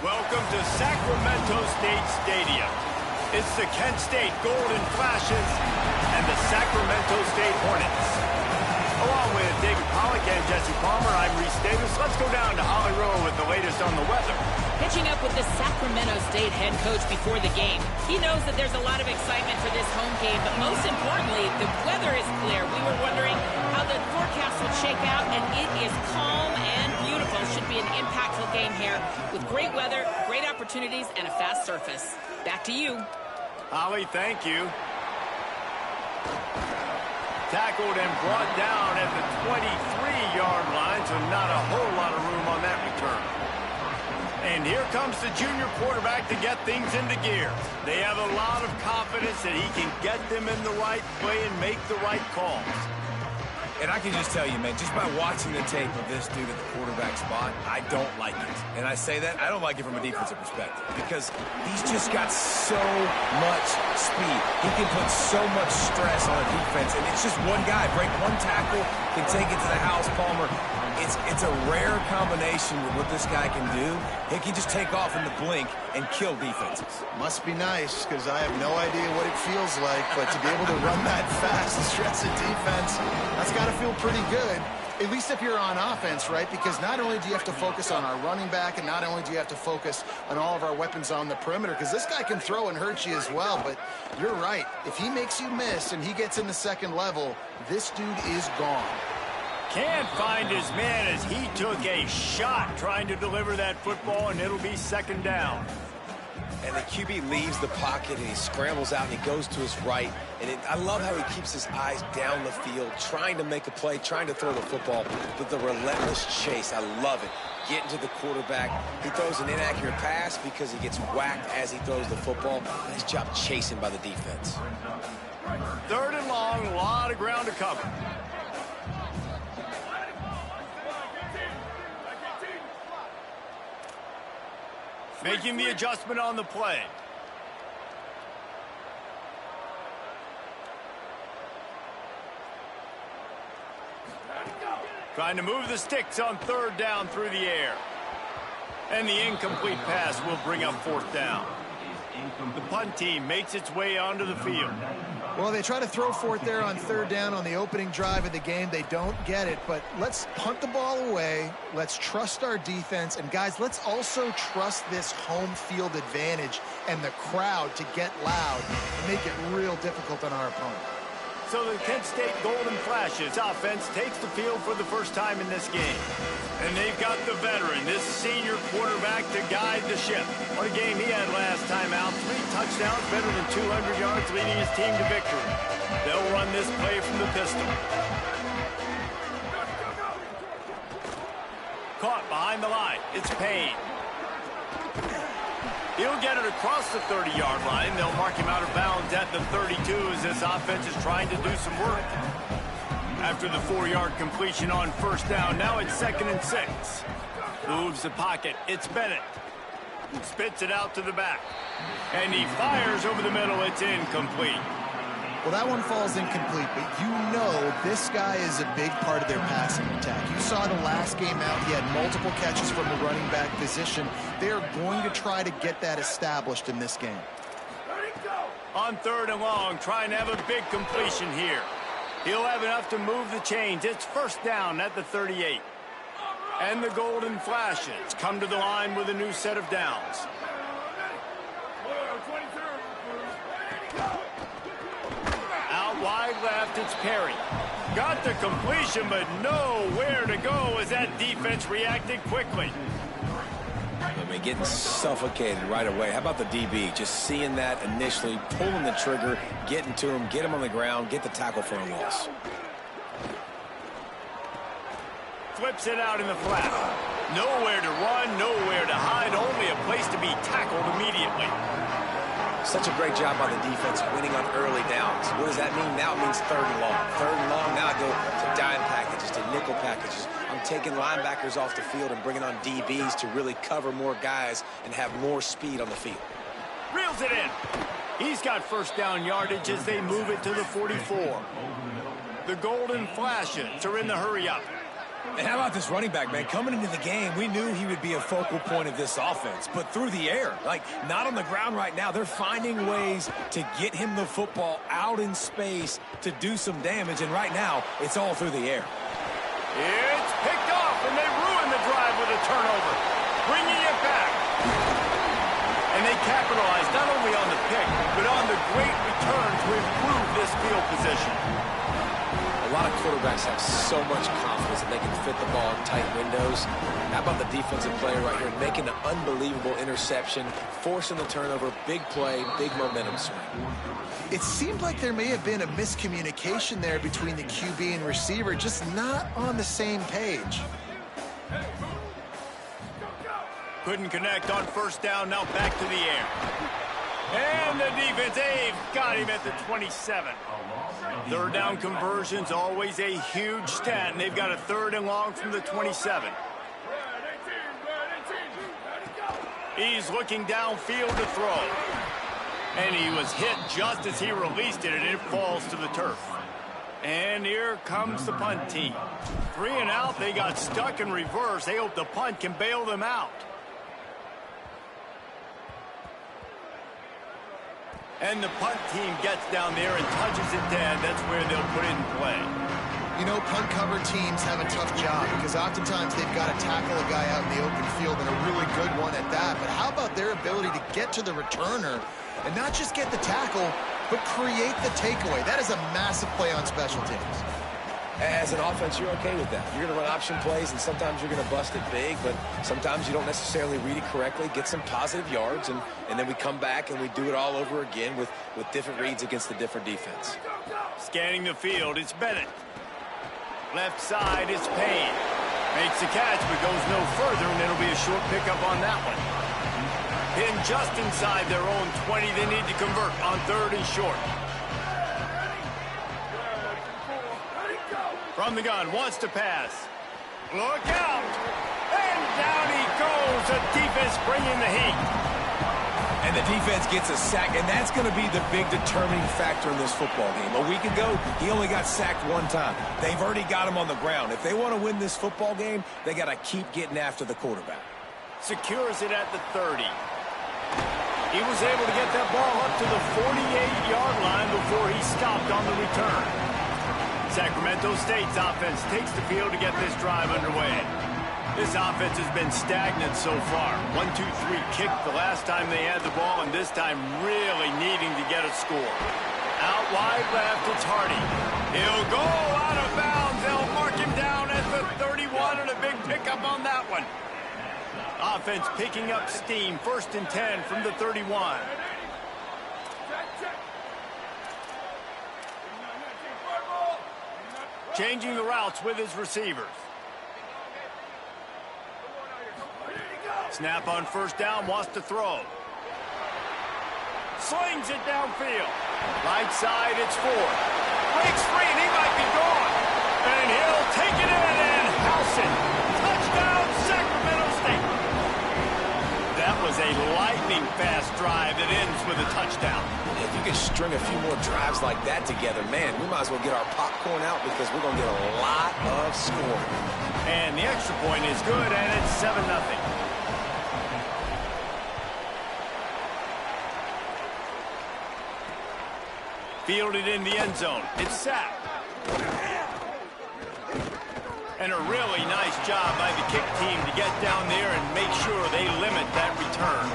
Welcome to Sacramento State Stadium. It's the Kent State Golden Flashes and the Sacramento State Hornets. Along with David Pollack and Jesse Palmer, I'm Reese Davis. Let's go down to Holly Rowe with the latest on the weather. Pitching up with the Sacramento State head coach before the game. He knows that there's a lot of excitement for this home game, but most importantly, the weather is clear. We were wondering how the forecast would shake out, and it is calm and beautiful. Should be an impactful game here with great weather, great opportunities, and a fast surface. Back to you. Holly, thank you. Tackled and brought down at the 23-yard line, so not a whole lot of room on that return. And here comes the junior quarterback to get things into gear. They have a lot of confidence that he can get them in the right play and make the right calls. And I can just tell you, man, just by watching the tape of this dude at the quarterback spot, I don't like it. And I say that, I don't like it from a defensive perspective because he's just got so much speed. He can put so much stress on a defense, and it's just one guy. Break one tackle, can take it to the house, Palmer. It's a rare combination with what this guy can do. He can just take off in the blink and kill defenses. Must be nice, because I have no idea what it feels like, but to be able to run that fast and stretch the defense, that's got to feel pretty good, at least if you're on offense, right? Because not only do you have to focus on our running back, and not only do you have to focus on all of our weapons on the perimeter, because this guy can throw and hurt you as well, but you're right. If he makes you miss and he gets in the second level, this dude is gone. Can't find his man as he took a shot trying to deliver that football, and it'll be second down. And the QB leaves the pocket, and he scrambles out, and he goes to his right. And I love how he keeps his eyes down the field, trying to make a play, trying to throw the football with the relentless chase. I love it. Getting to the quarterback. He throws an inaccurate pass because he gets whacked as he throws the football. Nice job chasing by the defense. Third and long, a lot of ground to cover. Making the adjustment on the play. Trying to move the sticks on third down through the air. And the incomplete pass will bring up fourth down. The punt team makes its way onto the field. Well, they try to throw for it there on third down on the opening drive of the game. They don't get it, but let's punt the ball away. Let's trust our defense. And, guys, let's also trust this home field advantage and the crowd to get loud and make it real difficult on our opponent. So the Kent State Golden Flashes offense takes the field for the first time in this game. And they've got the veteran, this senior quarterback, to guide the ship. What a game he had last time out. 3 touchdowns, better than 200 yards, leading his team to victory. They'll run this play from the pistol. Caught behind the line. It's Payne. He'll get it across the 30-yard line. They'll mark him out of bounds at the 32 as this offense is trying to do some work. After the 4-yard completion on first down, now it's 2nd and 6. Moves the pocket. It's Bennett. Spits it out to the back. And he fires over the middle. It's incomplete. Well, that one falls incomplete, but you know this guy is a big part of their passing attack. You saw the last game out, he had multiple catches from the running back position. They're going to try to get that established in this game. On third and long, trying to have a big completion here. He'll have enough to move the chains. It's first down at the 38. And the Golden Flashes come to the line with a new set of downs. Out wide left, it's Perry. Got the completion, but nowhere to go as that defense reacted quickly. I mean, getting suffocated right away. How about the DB? Just seeing that initially, pulling the trigger, getting to him, get him on the ground, get the tackle for a loss. Flips it out in the flat. Nowhere to run, nowhere to hide, only a place to be tackled immediately. Such a great job by the defense winning on early downs. What does that mean? Now it means third and long. Third and long, now I go to dime packages, to nickel packages. I'm taking linebackers off the field and bringing on DBs to really cover more guys and have more speed on the field. Reels it in. He's got first down yardage as they move it to the 44. The Golden Flashes are in the hurry up. And how about this running back, man? Coming into the game, we knew he would be a focal point of this offense, but through the air, like not on the ground right now. They're finding ways to get him the football out in space to do some damage, and right now, it's all through the air. It's picked off, and they ruin the drive with a turnover, bringing it back. And they capitalize not only on the pick, but on the great return to improve this field position. A lot of quarterbacks have so much confidence that they can fit the ball in tight windows. How about the defensive player right here making an unbelievable interception, forcing the turnover, big play, big momentum swing. It seemed like there may have been a miscommunication there between the QB and receiver, just not on the same page. Couldn't connect on first down, now back to the air. And the defense, they've got him at the 27. Third down conversion's always a huge stat, and they've got a 3rd and long from the 27. He's looking downfield to throw. And he was hit just as he released it, and it falls to the turf. And here comes the punt team. 3 and out, they got stuck in reverse. They hope the punt can bail them out. And the punt team gets down there and touches it dead. That's where they'll put it in play. You know, punt cover teams have a tough job because oftentimes they've got to tackle a guy out in the open field, and a really good one at that. But how about their ability to get to the returner and not just get the tackle, but create the takeaway? That is a massive play on special teams. As an offense, you're okay with that. You're going to run option plays, and sometimes you're going to bust it big, but sometimes you don't necessarily read it correctly, get some positive yards, and then we come back and we do it all over again with different reads against the different defense. Scanning the field, it's Bennett. Left side, it's Payne. Makes the catch, but goes no further, and it'll be a short pickup on that one. Pinned just inside their own 20. They need to convert on 3rd and short. From the gun, wants to pass. Look out! And down he goes. The defense bringing the heat. And the defense gets a sack, and that's going to be the big determining factor in this football game. A week ago, he only got sacked 1 time. They've already got him on the ground. If they want to win this football game, they got to keep getting after the quarterback. Secures it at the 30. He was able to get that ball up to the 48-yard line before he stopped on the return. Sacramento State's offense takes the field to get this drive underway. This offense has been stagnant so far. 1-2-3 kick the last time they had the ball, and this time really needing to get a score. Out wide left, it's Hardy. He'll go out of bounds. They'll mark him down at the 31, and a big pickup on that one. Offense picking up steam. 1st and 10 from the 31. Changing the routes with his receivers. Snap on first down, wants to throw. Slings it downfield. Right side, it's Ford. Breaks free, and he might be gone. And he'll take it in and house it. Touchdown, Sacramento State. That was a lightning-fast drive that ends with a touchdown. If you can string a few more drives like that together, man, we might as well get our popcorn out because we're going to get a lot of scoring. And the extra point is good, and it's 7-0. Fielded in the end zone. It's sacked. And a really nice job by the kick team to get down there and make sure they limit that return.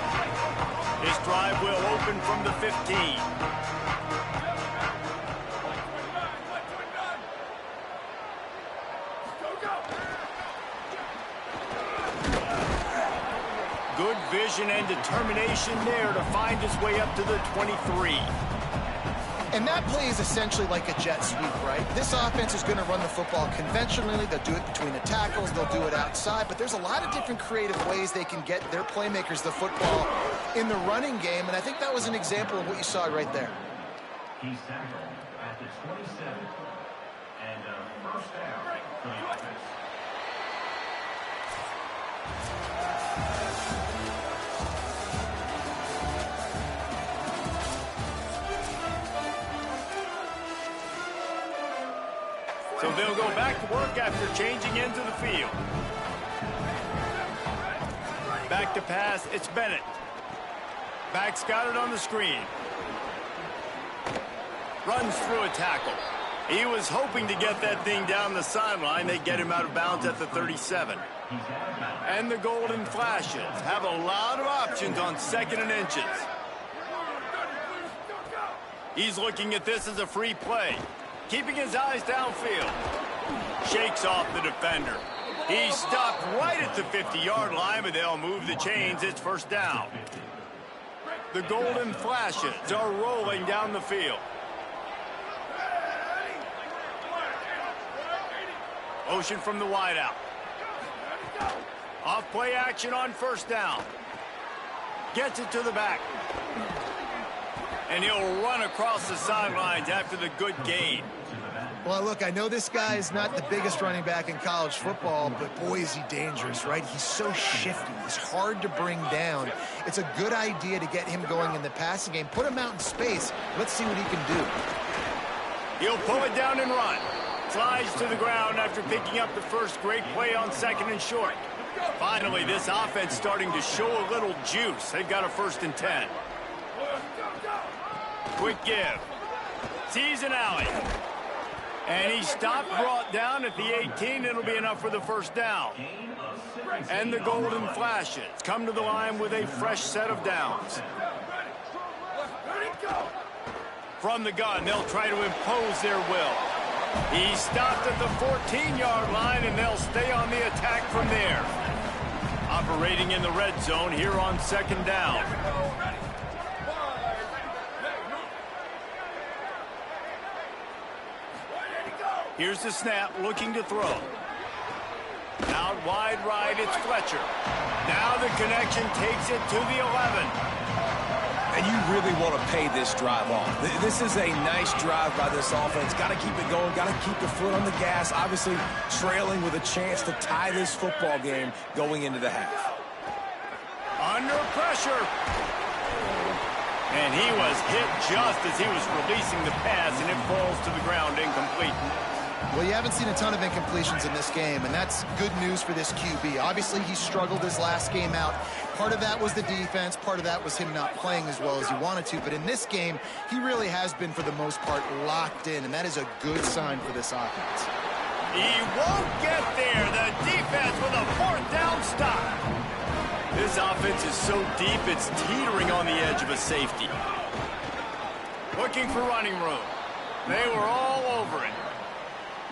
This drive will open from the 15. Good vision and determination there to find his way up to the 23. And that play is essentially like a jet sweep, right? This offense is going to run the football conventionally. They'll do it between the tackles. They'll do it outside. But there's a lot of different creative ways they can get their playmakers the football in the running game. And I think that was an example of what you saw right there. He's tackled at the 27. And first down for the offense. So they'll go back to work after changing into the field. Back to pass, it's Bennett. Back's got it on the screen. Runs through a tackle. He was hoping to get that thing down the sideline. They get him out of bounds at the 37. And the Golden Flashes have a lot of options on 2nd and inches. He's looking at this as a free play. Keeping his eyes downfield. Shakes off the defender. He's stopped right at the 50-yard line, but they'll move the chains. It's first down. The Golden Flashes are rolling down the field. Motion from the wideout. Off play action on first down. Gets it to the back. And he'll run across the sidelines after the good gain. Well, look, I know this guy is not the biggest running back in college football, but boy, is he dangerous, right? He's so shifty. He's hard to bring down. It's a good idea to get him going in the passing game. Put him out in space. Let's see what he can do. He'll pull it down and run. Slides to the ground after picking up the first great play on 2nd and short. Finally, this offense starting to show a little juice. They've got a 1st and 10. Quick give. Sees an alley. And he stopped, brought down at the 18. It'll be enough for the first down. And the Golden Flashes come to the line with a fresh set of downs. From the gun, they'll try to impose their will. He stopped at the 14-yard line, and they'll stay on the attack from there. Operating in the red zone here on 2nd down. Here's the snap, looking to throw. Out wide right, it's Fletcher. Now the connection takes it to the 11. And you really want to pay this drive off. This is a nice drive by this offense. Got to keep it going. Got to keep the foot on the gas. Obviously trailing with a chance to tie this football game going into the half. Under pressure. And he was hit just as he was releasing the pass, and it falls to the ground incomplete. Well, you haven't seen a ton of incompletions in this game, and that's good news for this QB. Obviously, he struggled his last game out. Part of that was the defense. Part of that was him not playing as well as he wanted to. But in this game, he really has been, for the most part, locked in, and that is a good sign for this offense. He won't get there. The defense with a 4th down stop. This offense is so deep, it's teetering on the edge of a safety. Looking for running room. They were all over it.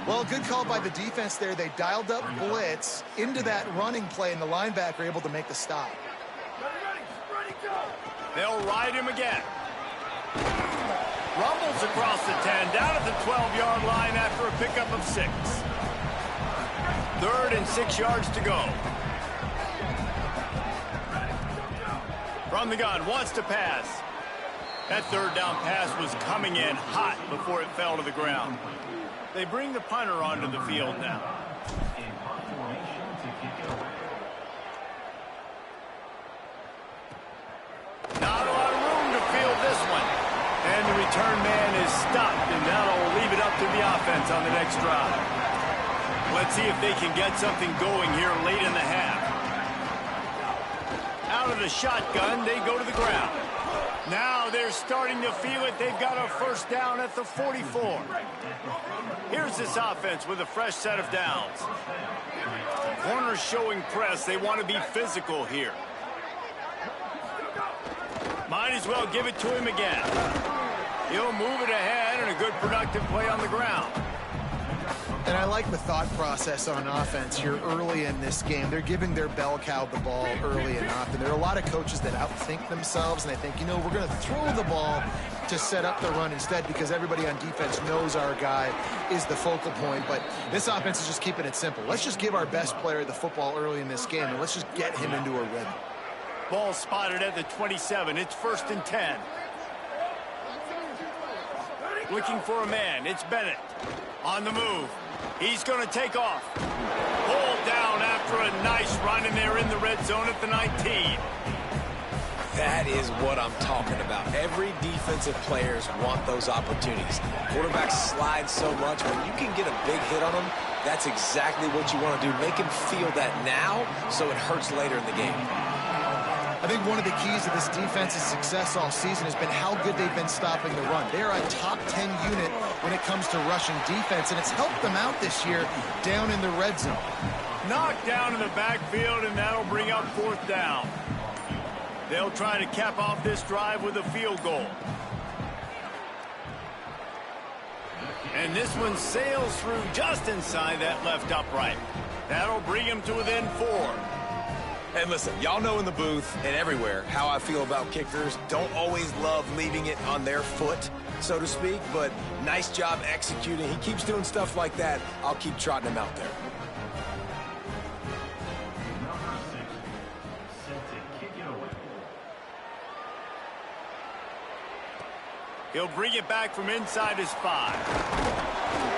Well, good call by the defense there. They dialed up blitz into that running play, and the linebacker able to make the stop. They'll ride him again. Rumbles across the 10, down at the 12-yard line after a pickup of 6. 3rd and 6 yards to go. From the gun, wants to pass. That 3rd down pass was coming in hot before it fell to the ground. They bring the punter onto the field now. Not a lot of room to field this one. And the return man is stopped, and that'll leave it up to the offense on the next drive. Let's see if they can get something going here late in the half. Out of the shotgun, they go to the ground. Now they're starting to feel it. They've got a 1st down at the 44. Here's this offense with a fresh set of downs. Corners showing press. They want to be physical here. Might as well give it to him again. He'll move it ahead, and a good productive play on the ground. And I like the thought process on offense here early in this game. They're giving their bell cow the ball early and often. There are a lot of coaches that outthink themselves, and they think, you know, we're going to throw the ball to set up the run instead because everybody on defense knows our guy is the focal point. But this offense is just keeping it simple. Let's just give our best player the football early in this game, and let's just get him into a rhythm. Ball spotted at the 27. It's 1st and 10. Looking for a man. It's Bennett. On the move. He's going to take off. Pulled down after a nice run, and they're in the red zone at the 19. That is what I'm talking about. Every defensive players want those opportunities. Quarterbacks slide so much. When you can get a big hit on them, that's exactly what you want to do. Make him feel that now so it hurts later in the game. I think one of the keys to this defense's success all season has been how good they've been stopping the run. They're a top 10 unit when it comes to rushing defense, and it's helped them out this year down in the red zone. Knocked down in the backfield, and that'll bring up 4th down. They'll try to cap off this drive with a field goal. And this one sails through just inside that left upright. That'll bring him to within 4. And listen, y'all know in the booth and everywhere how I feel about kickers. Don't always love leaving it on their foot, so to speak, but nice job executing. He keeps doing stuff like that. I'll keep trotting him out there. Number 6, set to kick it away. He'll bring it back from inside his 5.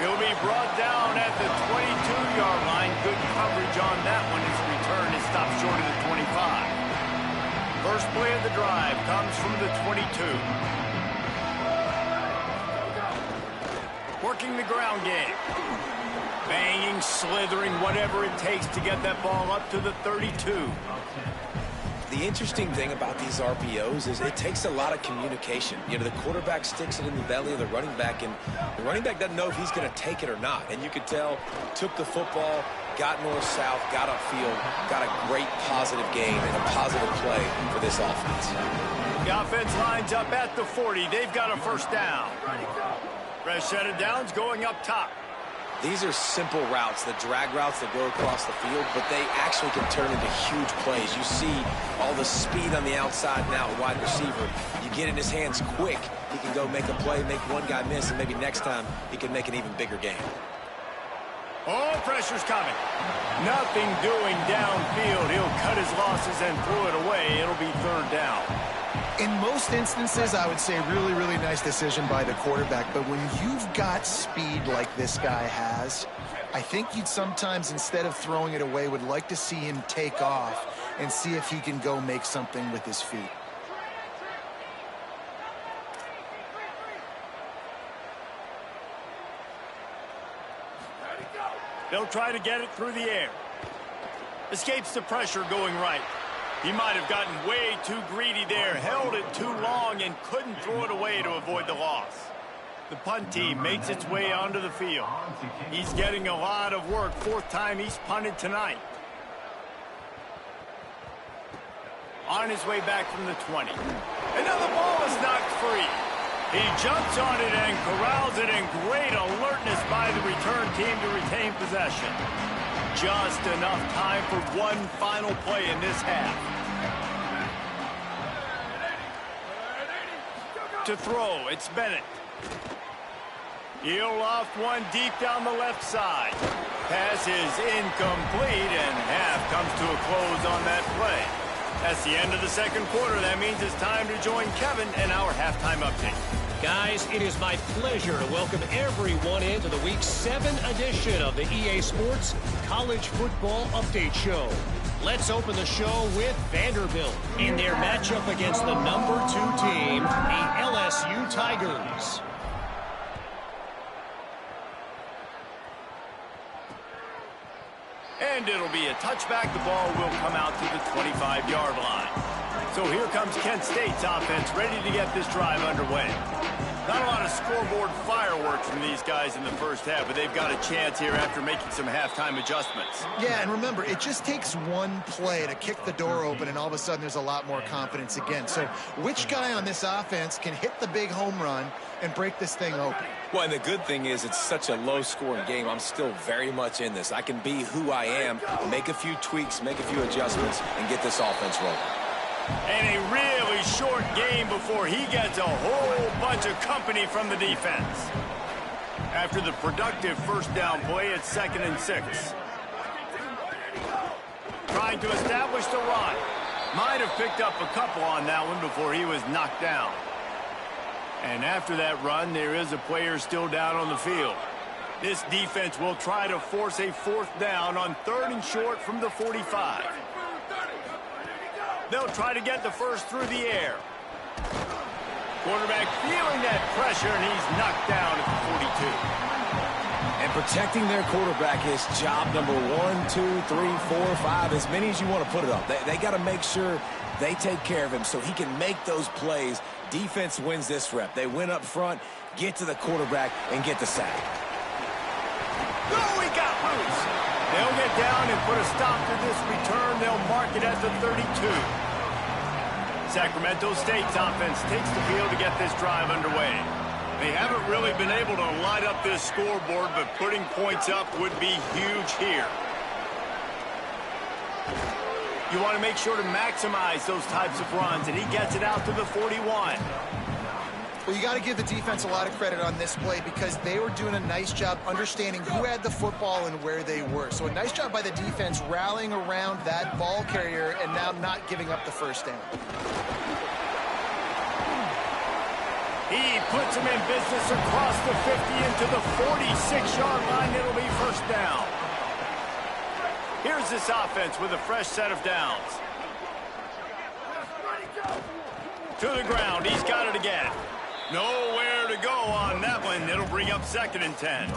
He'll be brought down at the 22-yard line. Good coverage on that one. His return is stopped short of the 25. First play of the drive comes from the 22. Working the ground game. Banging, slithering, whatever it takes to get that ball up to the 32. The interesting thing about these RPOs is it takes a lot of communication. You know, the quarterback sticks it in the belly of the running back, and the running back doesn't know if he's going to take it or not. And you could tell, took the football, got north-south, got upfield, got a great positive game and a positive play for this offense. The offense lines up at the 40. They've got a 1st down. Fresh set of downs going up top. These are simple routes, the drag routes that go across the field, but they actually can turn into huge plays. You see all the speed on the outside now, wide receiver. You get in his hands quick, he can go make a play, make one guy miss, and maybe next time he can make an even bigger game. Oh, pressure's coming. Nothing doing downfield. He'll cut his losses and throw it away. It'll be 3rd down. In most instances, I would say really, really nice decision by the quarterback. But when you've got speed like this guy has, I think you'd sometimes, instead of throwing it away, would like to see him take off and see if he can go make something with his feet. They'll try to get it through the air. Escapes the pressure going right. He might have gotten way too greedy there, held it too long, and couldn't throw it away to avoid the loss. The punt team makes its way onto the field. He's getting a lot of work. 4th time he's punted tonight. On his way back from the 20. And now the ball is knocked free. He jumps on it and corrals it, and great alertness by the return team to retain possession. Just enough time for one final play in this half. To throw, it's Bennett. He'll loft one deep down the left side. Pass is incomplete, and half comes to a close on that play. That's the end of the 2nd quarter. That means it's time to join Kevin in our halftime update. Guys, it is my pleasure to welcome everyone into the Week 7 edition of the EA Sports College Football Update Show. Let's open the show with Vanderbilt in their matchup against the number 2 team, the LSU Tigers. And it'll be a touchback. The ball will come out to the 25-yard line. So here comes Kent State's offense, ready to get this drive underway. Not a lot of scoreboard fireworks from these guys in the first half, but they've got a chance here after making some halftime adjustments. Yeah, and remember, it just takes one play to kick the door open, and all of a sudden there's a lot more confidence again. So which guy on this offense can hit the big home run and break this thing open? Well, and the good thing is it's such a low-scoring game. I'm still very much in this. I can be who I am, make a few tweaks, make a few adjustments, and get this offense rolling. And a really short game before he gets a whole bunch of company from the defense. After the productive 1st down play, it's 2nd and 6. Trying to establish the run. Might have picked up a couple on that one before he was knocked down. And after that run, there is a player still down on the field. This defense will try to force a 4th down on 3rd and short from the 45. They'll try to get the first through the air. Quarterback feeling that pressure, and he's knocked down at the 42. And protecting their quarterback is job number 1, 2, 3, 4, 5, as many as you want to put it on. They got to make sure they take care of him so he can make those plays. Defense wins this rep. They win up front, get to the quarterback, and get the sack. Oh, he got loose. They'll get down and put a stop to this return. They'll mark it at the 32. Sacramento State's offense takes the field to get this drive underway. They haven't really been able to light up this scoreboard, but putting points up would be huge here. You want to make sure to maximize those types of runs, and he gets it out to the 41. Well, you got to give the defense a lot of credit on this play because they were doing a nice job understanding who had the football and where they were. So a nice job by the defense rallying around that ball carrier and now not giving up the first down. He puts him in business across the 50 into the 46-yard line. It'll be first down. Here's this offense with a fresh set of downs. To the ground. He's got it again. Nowhere to go on that one. It'll bring up 2nd and 10.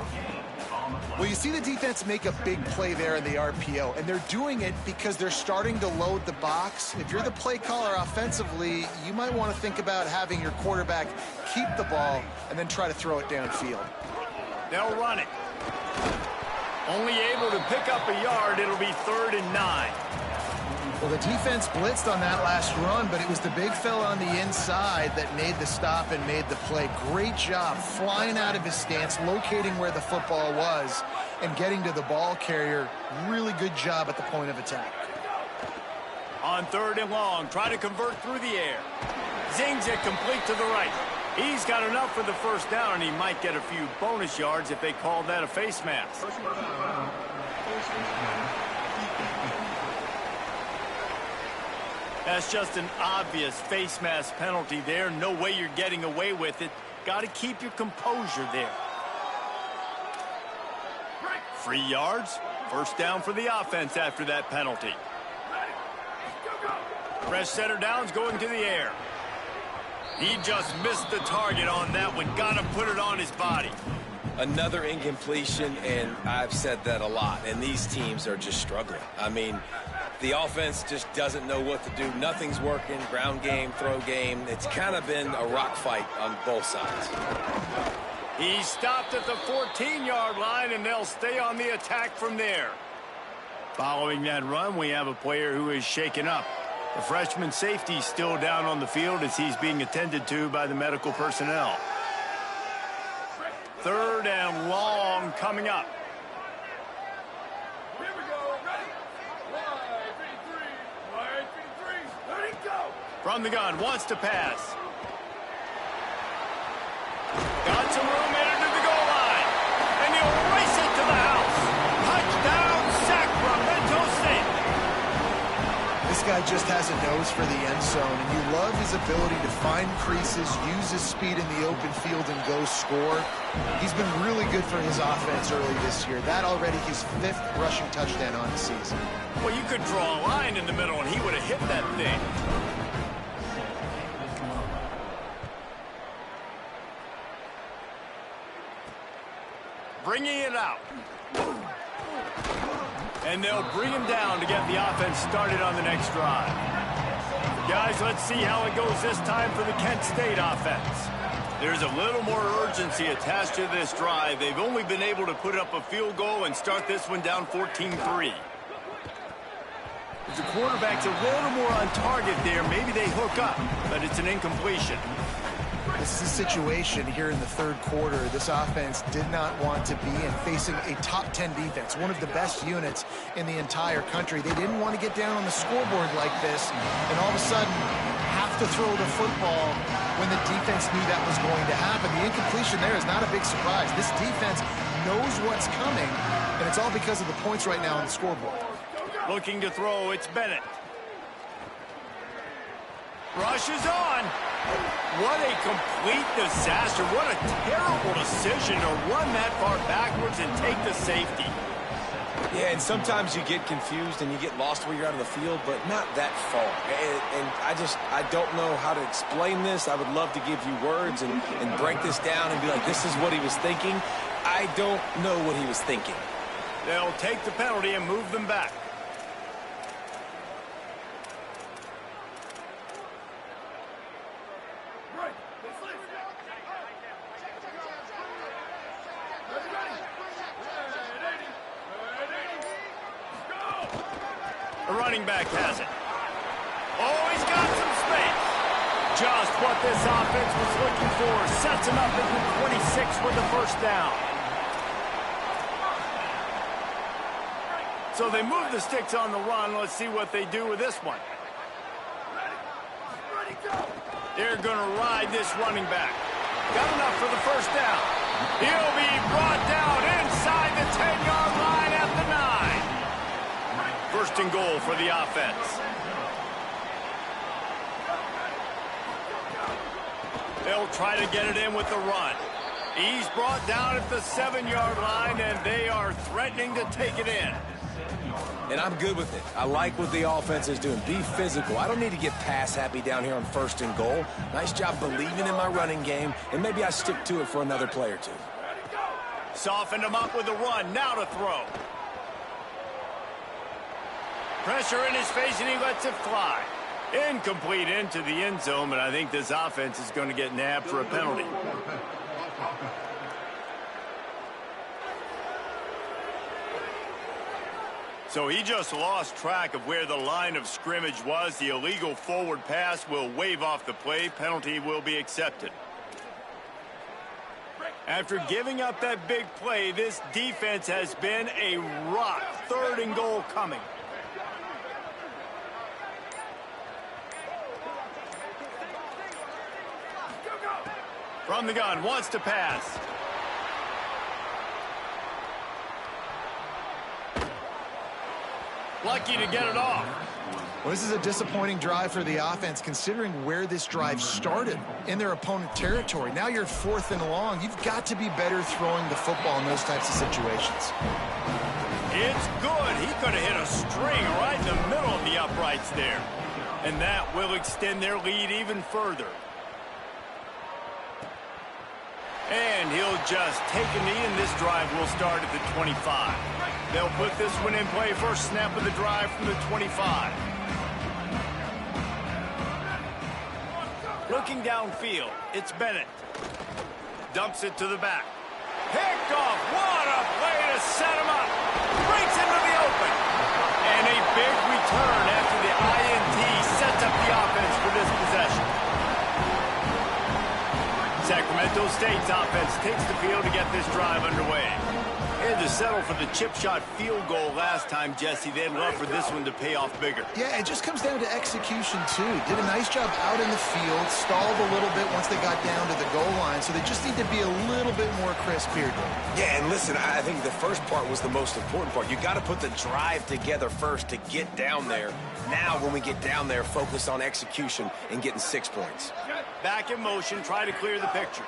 Well, you see the defense make a big play there in the RPO, and they're doing it because they're starting to load the box. If you're the play caller offensively, you might want to think about having your quarterback keep the ball and then try to throw it downfield. They'll run it. Only able to pick up a yard. It'll be 3rd and 9. Well, the defense blitzed on that last run, but it was the big fella on the inside that made the stop and made the play. Great job flying out of his stance, locating where the football was, and getting to the ball carrier. Really good job at the point of attack. On 3rd and long, try to convert through the air. Zings it complete to the right. He's got enough for the first down, and he might get a few bonus yards if they call that a face mask. That's just an obvious face mask penalty there. No way you're getting away with it. Got to keep your composure there. 3 yards. First down for the offense after that penalty. Fresh center downs going to the air. He just missed the target on that one. Got to put it on his body. Another incompletion, and I've said that a lot, and these teams are just struggling. I mean, the offense just doesn't know what to do. Nothing's working. Ground game, throw game. It's kind of been a rock fight on both sides. He stopped at the 14-yard line, and they'll stay on the attack from there. Following that run, we have a player who is shaken up. The freshman safety still down on the field as he's being attended to by the medical personnel. 3rd and long coming up. From the gun, wants to pass. Got some room into the goal line. And he'll race it to the house. Touchdown, Sacramento State. This guy just has a nose for the end zone, and you love his ability to find creases, use his speed in the open field, and go score. He's been really good for his offense early this year. That already his 5th rushing touchdown on the season. Well, you could draw a line in the middle, and he would have hit that thing. Bringing it out. And they'll bring him down to get the offense started on the next drive. Guys, let's see how it goes this time for the Kent State offense. There's a little more urgency attached to this drive. They've only been able to put up a field goal and start this one down 14-3. If the quarterback's a little more on target there, maybe they hook up, but it's an incompletion. This is a situation here in the 3rd quarter this offense did not want to be in, facing a top 10 defense, one of the best units in the entire country. They didn't want to get down on the scoreboard like this and all of a sudden have to throw the football when the defense knew that was going to happen. The incompletion there is not a big surprise. This defense knows what's coming, and it's all because of the points right now on the scoreboard. Looking to throw, it's Bennett. Rush is on. What a complete disaster. What a terrible decision to run that far backwards and take the safety. Yeah, and sometimes you get confused and you get lost where you're out of the field, but not that far. And I don't know how to explain this. I would love to give you words and break this down and be like, this is what he was thinking. I don't know what he was thinking. They'll take the penalty and move them back. The running back has it. Oh, he's got some space. Just what this offense was looking for. Sets him up at the 26 with the first down. So they move the sticks on the run. Let's see what they do with this one. They're going to ride this running back. Got enough for the first down. He'll be brought down inside the 10-yard line at the 9. First and goal for the offense. They'll try to get it in with the run. He's brought down at the 7-yard line, and they are threatening to take it in. And I'm good with it. I like what the offense is doing. Be physical. I don't need to get pass happy down here on first and goal. Nice job believing in my running game, and maybe I stick to it for another play or two. Softened him up with the run. Now to throw. Pressure in his face, and he lets it fly. Incomplete into the end zone, but I think this offense is going to get nabbed for a penalty. So he just lost track of where the line of scrimmage was. The illegal forward pass will wave off the play. Penalty will be accepted. After giving up that big play, this defense has been a rock. Third and goal coming. From the gun, wants to pass. Lucky to get it off. Well, this is a disappointing drive for the offense, considering where this drive started in their opponent territory. Now you're 4th and long. You've got to be better throwing the football in those types of situations. It's good. He could have hit a string right in the middle of the uprights there. And that will extend their lead even further. And he'll just take a knee, and this drive will start at the 25. They'll put this one in play. First snap of the drive from the 25. Looking downfield, it's Bennett. Dumps it to the back. Picked off. What a play to set him up. Breaks into the open. And a big return after the INT sets up the offense for this possession. Sacramento State's offense takes the field to get this drive underway. They had to settle for the chip shot field goal last time, Jesse. They'd love for this one to pay off bigger. Yeah, it just comes down to execution, too. Did a nice job out in the field, stalled a little bit once they got down to the goal line, so they just need to be a little bit more crisp here, Dave. Yeah, and listen, I think the first part was the most important part. You got to put the drive together first to get down there. Now, when we get down there, focus on execution and getting 6 points. Back in motion, try to clear the picture.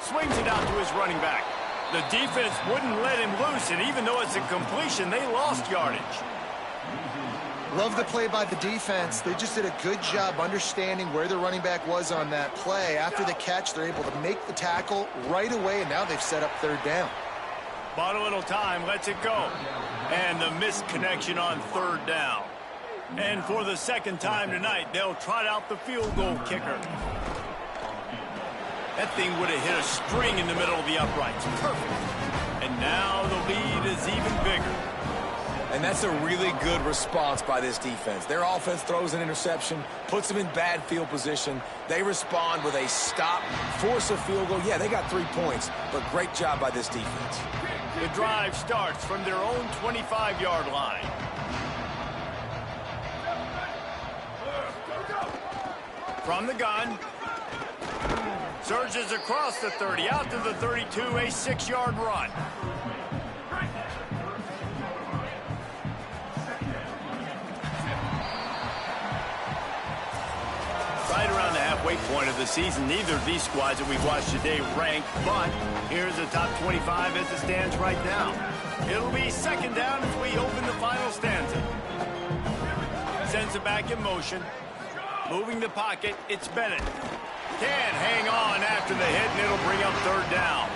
Swings it out to his running back. The defense wouldn't let him loose, and even though it's a completion, they lost yardage. Love the play by the defense. They just did a good job understanding where the running back was on that play. After the catch, they're able to make the tackle right away, and now they've set up 3rd down. Bought a little time, lets it go. And the missed connection on 3rd down. And for the second time tonight, they'll trot out the field goal kicker. That thing would have hit a string in the middle of the uprights. Perfect. And now the lead is even bigger. And that's a really good response by this defense. Their offense throws an interception, puts them in bad field position. They respond with a stop, force a field goal. Yeah, they got 3 points, but great job by this defense. The drive starts from their own 25-yard line. From the gun. Surges across the 30, out to the 32, a 6-yard run. Right around the halfway halfway point of the season. Neither of these squads that we've watched today rank, but here's the top 25 as it stands right now. It'll be second down as we open the final stanza. Sends it back in motion. Moving the pocket, it's Bennett. Can't hang on after the hit, and it'll bring up third down.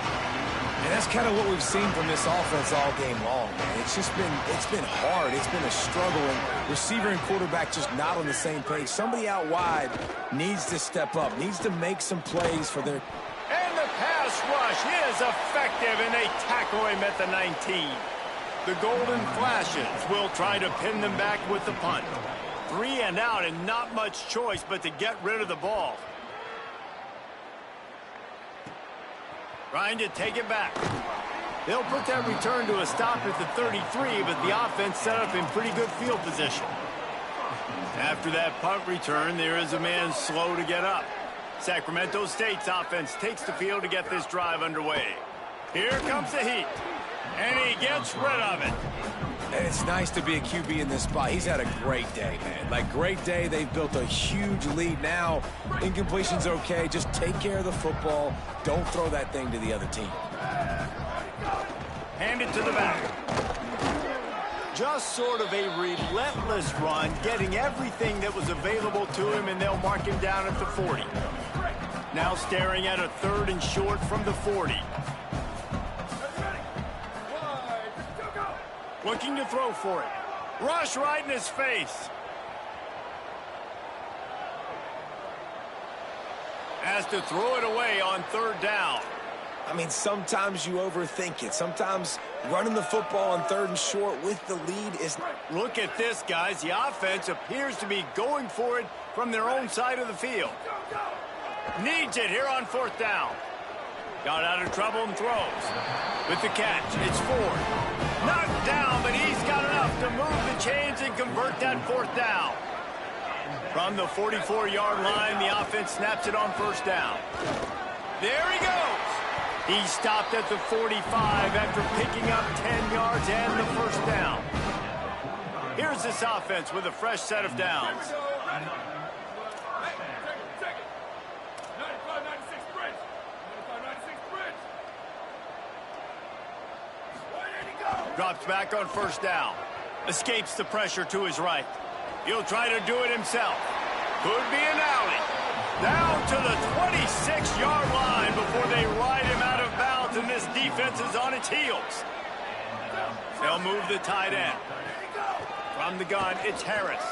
And that's kind of what we've seen from this offense all game long, man. It's been hard. It's been a struggle, and receiver and quarterback just not on the same page. Somebody out wide needs to step up, needs to make some plays for their... And the pass rush is effective, and they tackle him at the 19. The Golden Flashes will try to pin them back with the punt. 3 and out, and not much choice but to get rid of the ball. Trying to take it back. They'll put that return to a stop at the 33, but the offense set up in pretty good field position. After that punt return, there is a man slow to get up. Sacramento State's offense takes the field to get this drive underway. Here comes the heat, and he gets rid of it. And it's nice to be a QB in this spot. He's had a great day, man. Like, great day. They've built a huge lead now. Incompletion's okay. Just take care of the football. Don't throw that thing to the other team. Hand it to the back. Just sort of a relentless run, getting everything that was available to him, and they'll mark him down at the 40. Now staring at a 3rd and short from the 40. Looking to throw for it. Rush right in his face. Has to throw it away on 3rd down. I mean, sometimes you overthink it. Sometimes running the football on 3rd and short with the lead is... Look at this, guys. The offense appears to be going for it from their own side of the field. Needs it here on 4th down. Got out of trouble and throws. With the catch, it's Ford. Knocked down, but he's got enough to move the chains and convert that 4th down. From the 44-yard line, the offense snaps it on 1st down. There he goes. He stopped at the 45 after picking up 10 yards and the 1st down. Here's this offense with a fresh set of downs. Drops back on 1st down. Escapes the pressure to his right. He'll try to do it himself. Could be an alley. Down to the 26-yard line before they ride him out of bounds, and this defense is on its heels. They'll move the tight end. From the gun, it's Harris.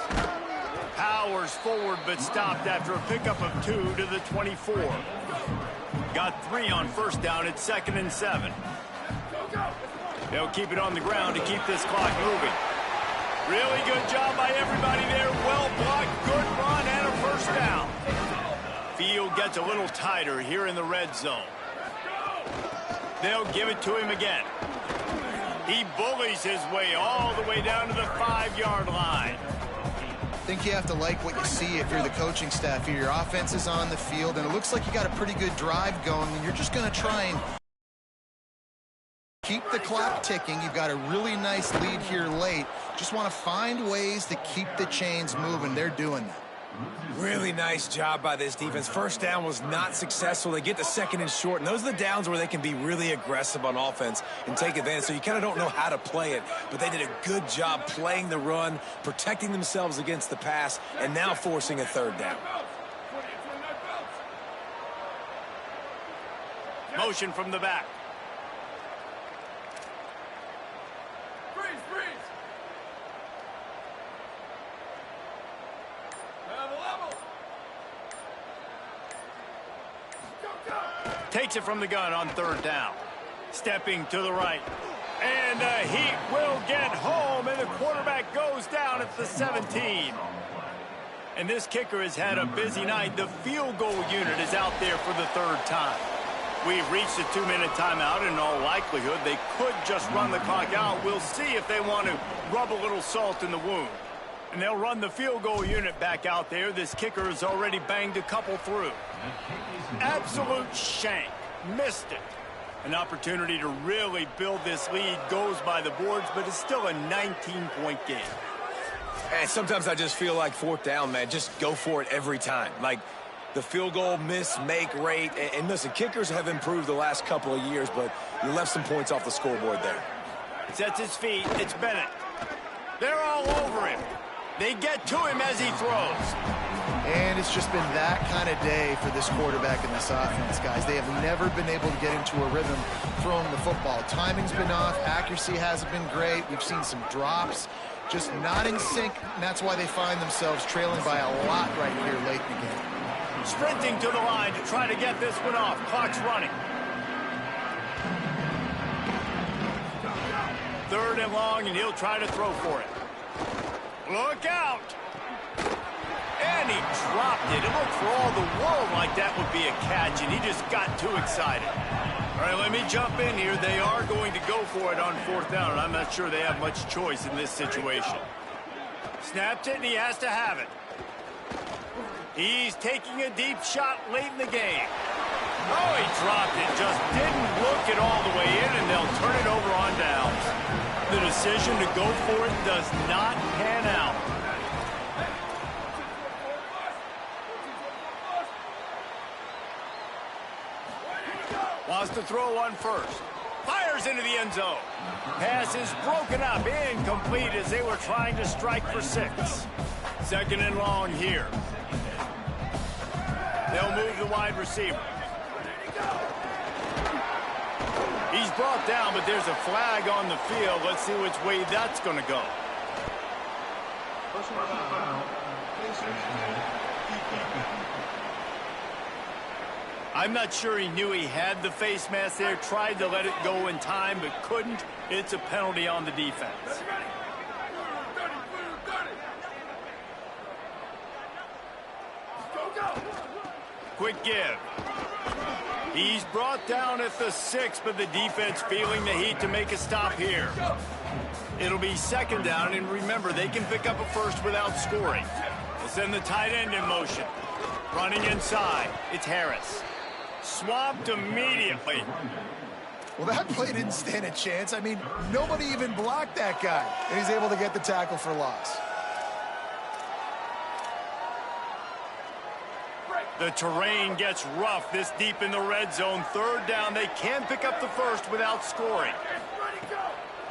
Powers forward, but stopped after a pickup of 2 to the 24. Got 3 on 1st down at 2nd and 7. They'll keep it on the ground to keep this clock moving. Really good job by everybody there. Well blocked, good run, and a 1st down. Field gets a little tighter here in the red zone. They'll give it to him again. He bullies his way all the way down to the 5-yard line. I think you have to like what you see if you're the coaching staff here. Your offense is on the field, and it looks like you got a pretty good drive going, and you're just going to try and keep the clock ticking. You've got a really nice lead here late. Just want to find ways to keep the chains moving. They're doing that. Really nice job by this defense. 1st down was not successful. They get to 2nd and short, and those are the downs where they can be really aggressive on offense and take advantage. So you kind of don't know how to play it, but they did a good job playing the run, protecting themselves against the pass, and now forcing a 3rd down. Motion from the back. Takes it from the gun on 3rd down. Stepping to the right. And the Heat will get home, and the quarterback goes down at the 17. And this kicker has had a busy night. The field goal unit is out there for the 3rd time. We've reached the 2-minute timeout. In all likelihood, they could just run the clock out. We'll see if they want to rub a little salt in the wound. And they'll run the field goal unit back out there. This kicker has already banged a couple through. Absolute shank. Missed it. An opportunity to really build this lead goes by the boards, but it's still a 19-point game. And sometimes I just feel like 4th down, man, just go for it every time. Like, The field goal miss-make rate. And listen, kickers have improved the last couple of years, but you left some points off the scoreboard there. Sets his feet. It's Bennett. They're all over him. They get to him as he throws. And it's just been that kind of day for this quarterback and this offense, guys. They have never been able to get into a rhythm throwing the football. Timing's been off. Accuracy hasn't been great. We've seen some drops. Just not in sync, and that's why they find themselves trailing by a lot right here late in the game. Sprinting to the line to try to get this one off. Clock's running. 3rd and long, and he'll try to throw for it. Look out! And he dropped it. It looked for all the world like that would be a catch, and he just got too excited. All right, let me jump in here. They are going to go for it on 4th down, and I'm not sure they have much choice in this situation. Snapped it, and he has to have it. He's taking a deep shot late in the game. Oh, he dropped it. Just didn't look it all the way in, and they'll turn it over on downs. The decision to go for it does not pan out. Wants to throw on 1st. Fires into the end zone. Pass is broken up, incomplete as they were trying to strike for 6. 2nd and long here. They'll move the wide receiver. He's brought down, but there's a flag on the field. Let's see which way that's going to go. I'm not sure he knew he had the face mask there. Tried to let it go in time, but couldn't. It's a penalty on the defense. Quick give. He's brought down at the 6, but the defense feeling the heat to make a stop here. It'll be 2nd down, and remember, they can pick up a 1st without scoring. They'll send the tight end in motion. Running inside, it's Harris. Swamped immediately. Well, that play didn't stand a chance. I mean, nobody even blocked that guy, and he's able to get the tackle for loss. The terrain gets rough this deep in the red zone. 3rd down, they can pick up the 1st without scoring.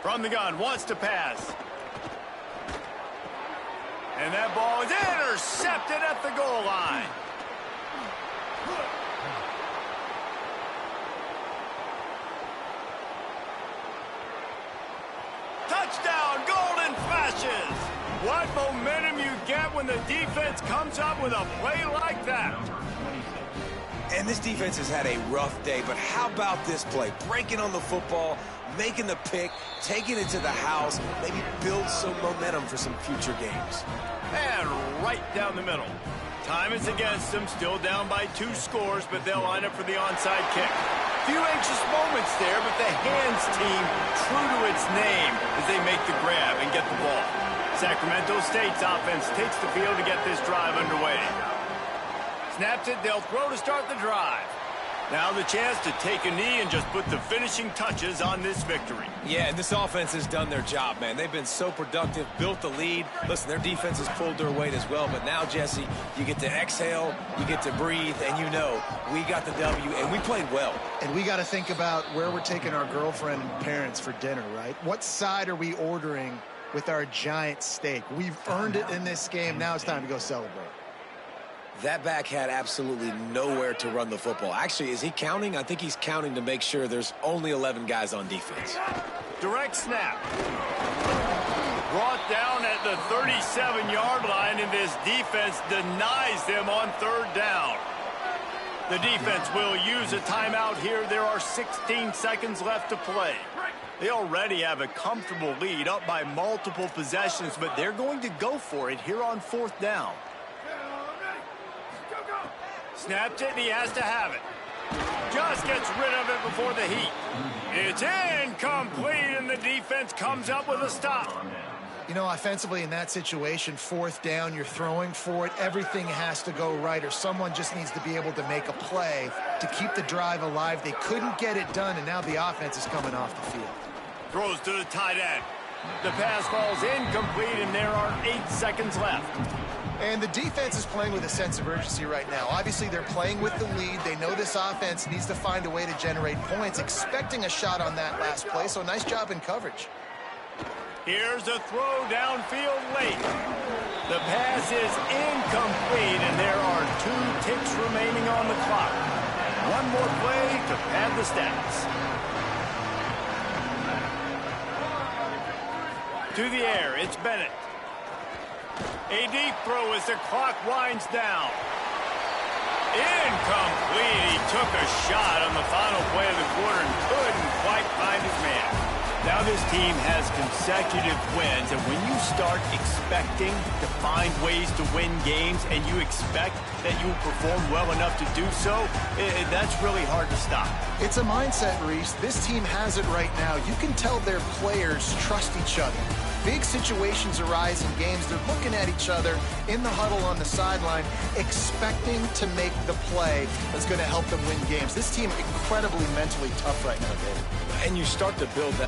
From the gun, wants to pass. And that ball is intercepted at the goal line. Touchdown, Golden Flashes! What momentum you get when the defense comes up with a play like that. And this defense has had a rough day, but how about this play? Breaking on the football, making the pick, taking it to the house, maybe build some momentum for some future games. And right down the middle. Time is against them, still down by 2 scores, but they'll line up for the onside kick. Few anxious moments there, but the hands team true to its name as they make the grab and get the ball. Sacramento State's offense takes the field to get this drive underway. Snaps it, they'll throw to start the drive. Now the chance to take a knee and just put the finishing touches on this victory. Yeah, and this offense has done their job, man. They've been so productive, built the lead. Listen, their defense has pulled their weight as well, but now, Jesse, you get to exhale, you get to breathe, and you know we got the W, and we played well. And we got to think about where we're taking our girlfriend and parents for dinner, right? What side are we ordering with our giant steak? We've earned it in this game. Now it's time to go celebrate. That back had absolutely nowhere to run the football. Actually, is he counting? I think he's counting to make sure there's only 11 guys on defense. Direct snap. Brought down at the 37-yard line, and this defense denies them on 3rd down. The defense will use a timeout here. There are 16 seconds left to play. They already have a comfortable lead, up by multiple possessions, but they're going to go for it here on 4th down. Snapped it, and he has to have it. Just gets rid of it before the heat. It's incomplete, and the defense comes up with a stop. You know, offensively in that situation, 4th down, you're throwing for it. Everything has to go right, or someone just needs to be able to make a play to keep the drive alive. They couldn't get it done, and now the offense is coming off the field. Throws to the tight end. The pass falls incomplete, and there are 8 seconds left. And the defense is playing with a sense of urgency right now. Obviously, they're playing with the lead. They know this offense needs to find a way to generate points, expecting a shot on that last play, so nice job in coverage. Here's a throw downfield late. The pass is incomplete, and there are 2 ticks remaining on the clock. One more play to pad the stats. To the air, it's Bennett. A deep throw as the clock winds down. Incomplete. He took a shot on the final play of the quarter and couldn't quite find his man. Now this team has consecutive wins, and when you start expecting to find ways to win games and you expect that you will perform well enough to do so, that's really hard to stop. It's a mindset, Reese. This team has it right now. You can tell their players trust each other. Big situations arise in games. They're looking at each other in the huddle on the sideline, expecting to make the play that's going to help them win games. This team incredibly mentally tough right now, David. And you start to build that.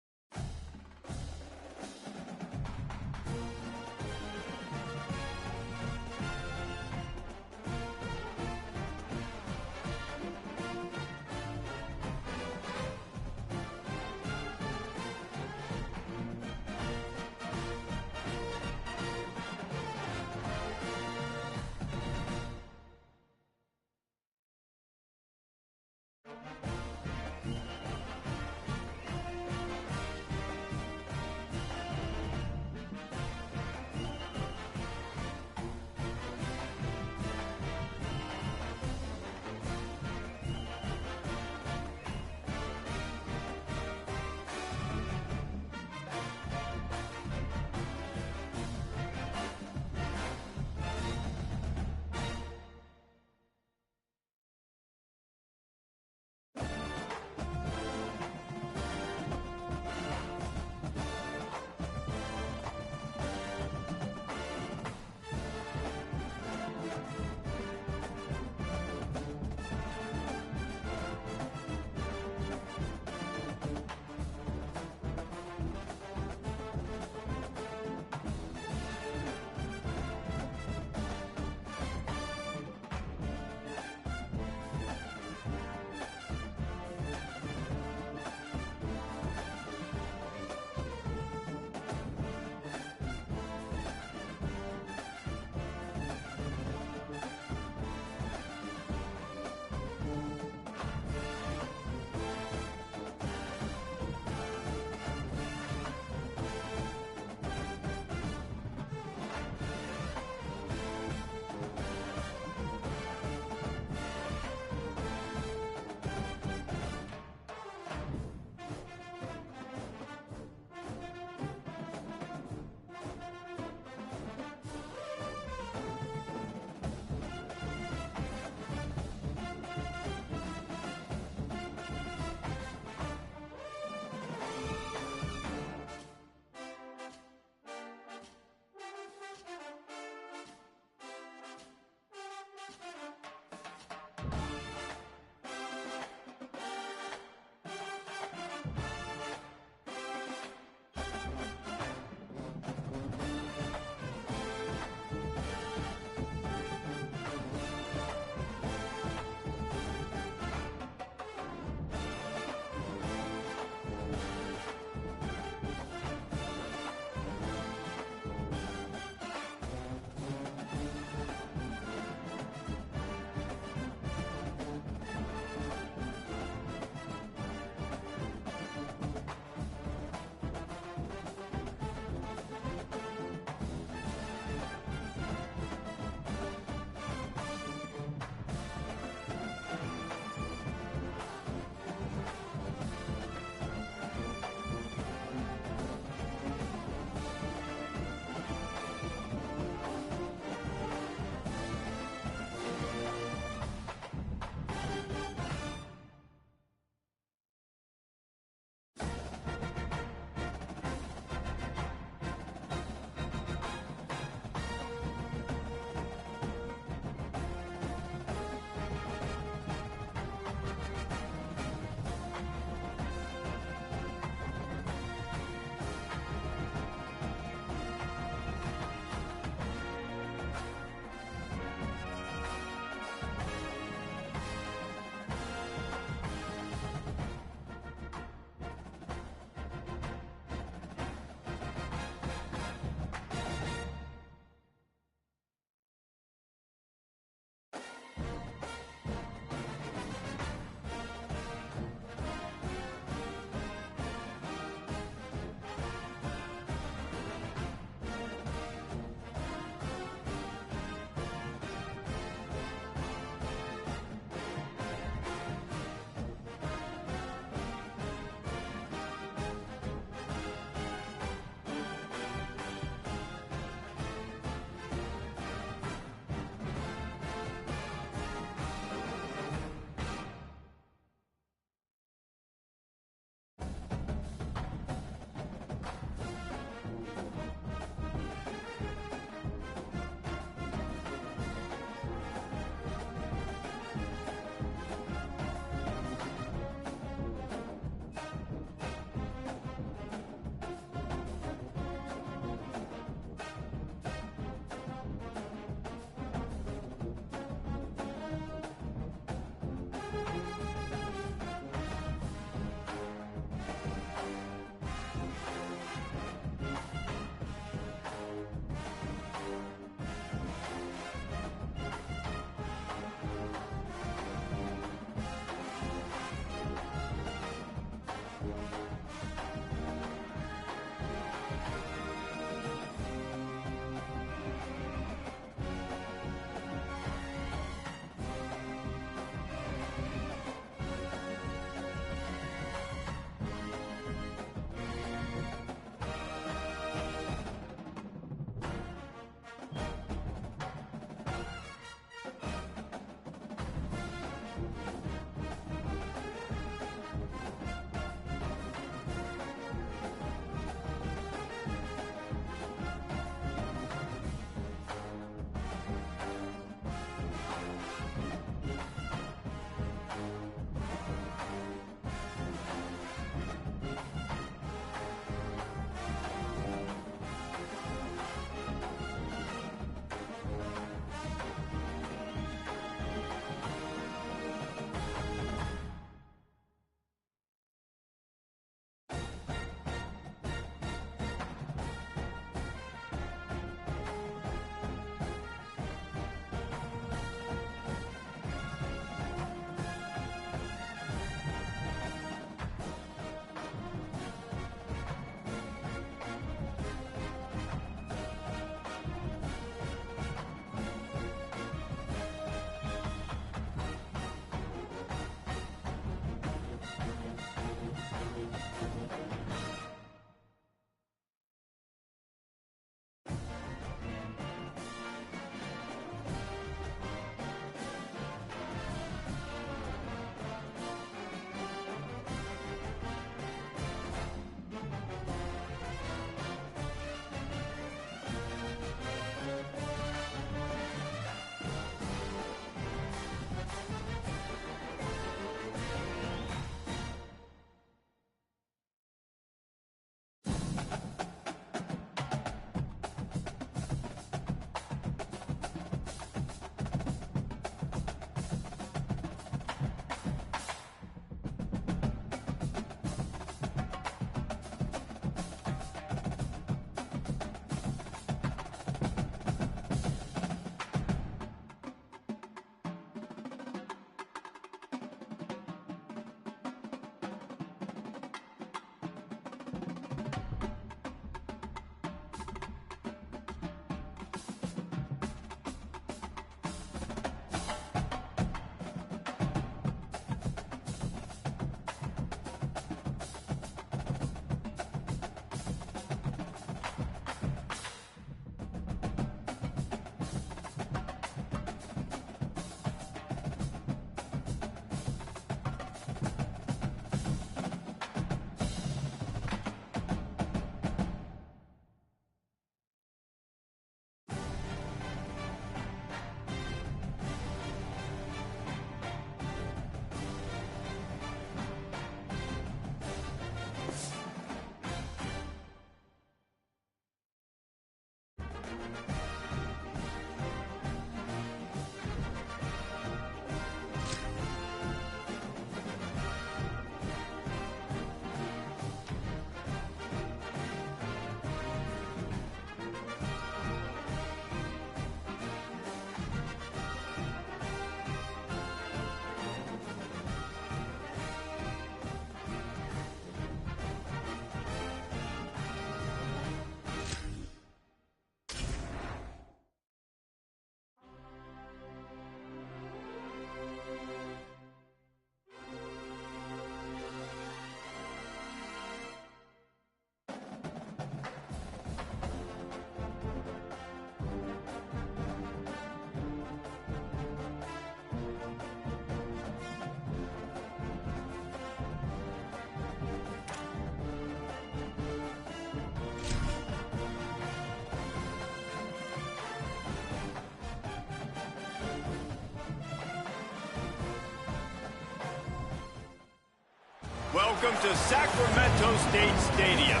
Welcome to Sacramento State Stadium.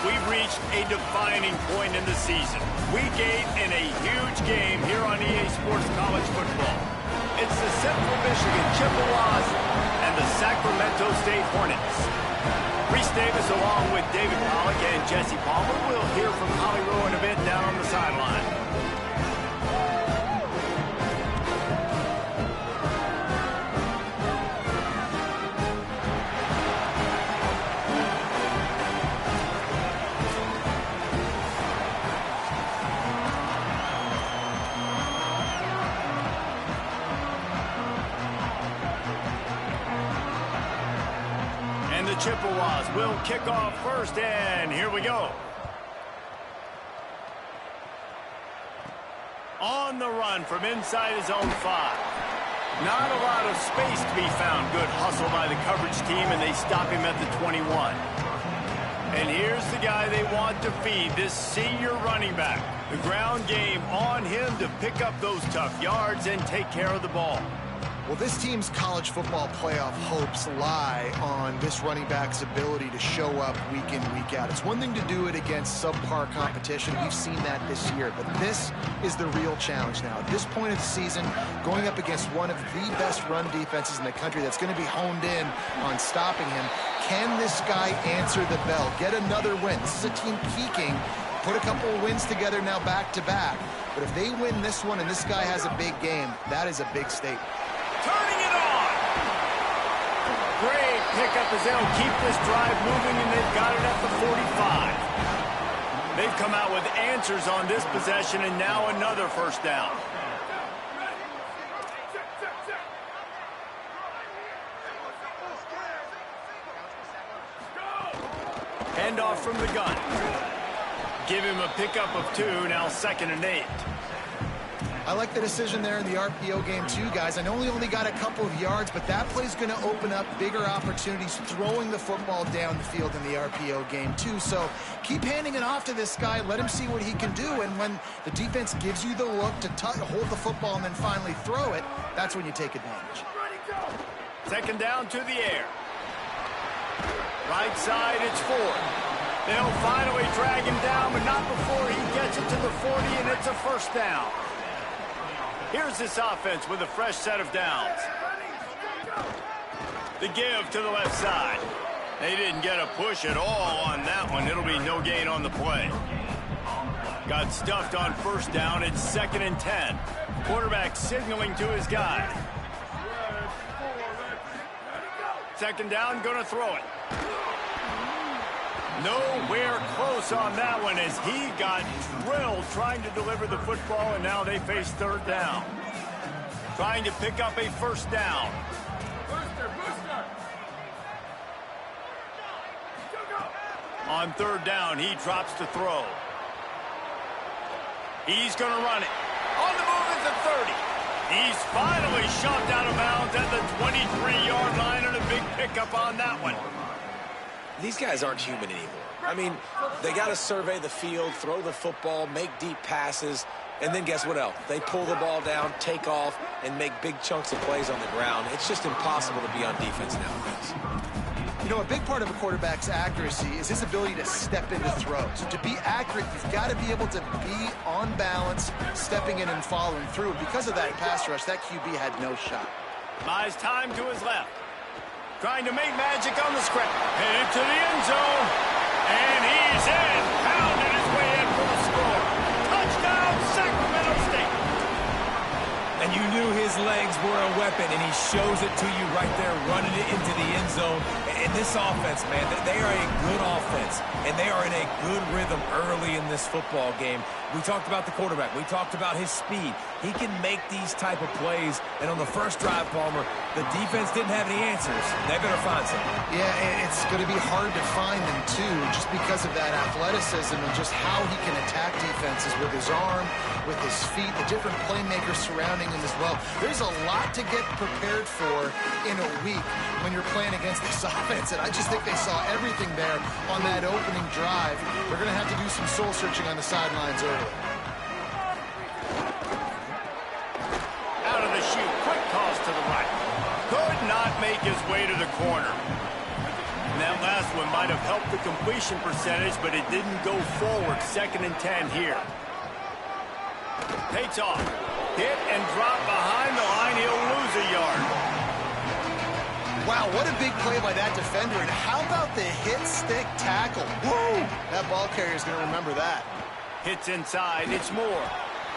We've reached a defining point in the season. Week 8 in a huge game here on EA Sports College Football. It's the Central Michigan Chippewas and the Sacramento State Hornets. Reese Davis along with David Pollack and Jesse Palmer. We'll hear from Holly Rowe in a bit down on the sideline. Chippewas will kick off first, and here we go. On the run from inside his own 5. Not a lot of space to be found. Good hustle by the coverage team, and they stop him at the 21. And here's the guy they want to feed, this senior running back. The ground game on him to pick up those tough yards and take care of the ball. Well, this team's college football playoff hopes lie on this running back's ability to show up week in, week out. It's one thing to do it against subpar competition. We've seen that this year, but this is the real challenge now. At this point of the season, going up against one of the best run defenses in the country that's going to be honed in on stopping him. Can this guy answer the bell? Get another win. This is a team peaking. Put a couple of wins together now back-to-back. But if they win this one and this guy has a big game, that is a big statement. Turning it on. Great pickup as they'll keep this drive moving, and they've got it at the 45. They've come out with answers on this possession, and now another first down. Handoff from the gun. Give him a pickup of 2, now 2nd and 8. I like the decision there in the RPO game too, guys. I know he only got a couple of yards, but that play's going to open up bigger opportunities throwing the football down the field in the RPO game too. So keep handing it off to this guy. Let him see what he can do. And when the defense gives you the look to hold the football and then finally throw it, that's when you take advantage. 2nd down to the air. Right side, it's Ford. They'll finally drag him down, but not before he gets it to the 40, and it's a first down. Here's this offense with a fresh set of downs. The give to the left side. They didn't get a push at all on that one. It'll be no gain on the play. Got stuffed on first down. It's 2nd and 10. Quarterback signaling to his guy. 2nd down, going to throw it. Nowhere close on that one as he got drilled trying to deliver the football, and now they face 3rd down. Trying to pick up a first down. On 3rd down, he drops to throw. He's going to run it. On the move at the 30. He's finally shoved out of bounds at the 23-yard line, and a big pickup on that one. These guys aren't human anymore. I mean, they got to survey the field, throw the football, make deep passes, and then guess what else? They pull the ball down, take off, and make big chunks of plays on the ground. It's just impossible to be on defense nowadays. You know, a big part of a quarterback's accuracy is his ability to step into throws. To be accurate, you've got to be able to be on balance, stepping in and following through. And because of that pass rush, that QB had no shot. Buys time to his left. Trying to make magic on the scrap. Headed to the end zone. And he's in. Pounded his way in for the score. Touchdown, Sacramento State. And you knew his legs were a weapon, and he shows it to you right there, running it into the end zone. And this offense, man, they are a good offense, and they are in a good rhythm early in this football game. We talked about the quarterback. We talked about his speed. He can make these type of plays, and on the first drive, Palmer, the defense didn't have any answers. They better find something. Yeah, it's going to be hard to find them, too, just because of that athleticism and just how he can attack defenses with his arm, with his feet, the different playmakers surrounding him as well. There's a lot to get prepared for in a week when you're playing against this offense, and I just think they saw everything there on that opening drive. They're going to have to do some soul-searching on the sidelines early. Out of the chute, quick toss to the right. Could not make his way to the corner. And that last one might have helped the completion percentage, but it didn't go forward. 2nd and 10 here. Takes off. Hit and drop behind the line. He'll lose a yard. Wow, what a big play by that defender. And how about the hit stick tackle? Woo! That ball carrier is going to remember that. Hits inside. It's Moore.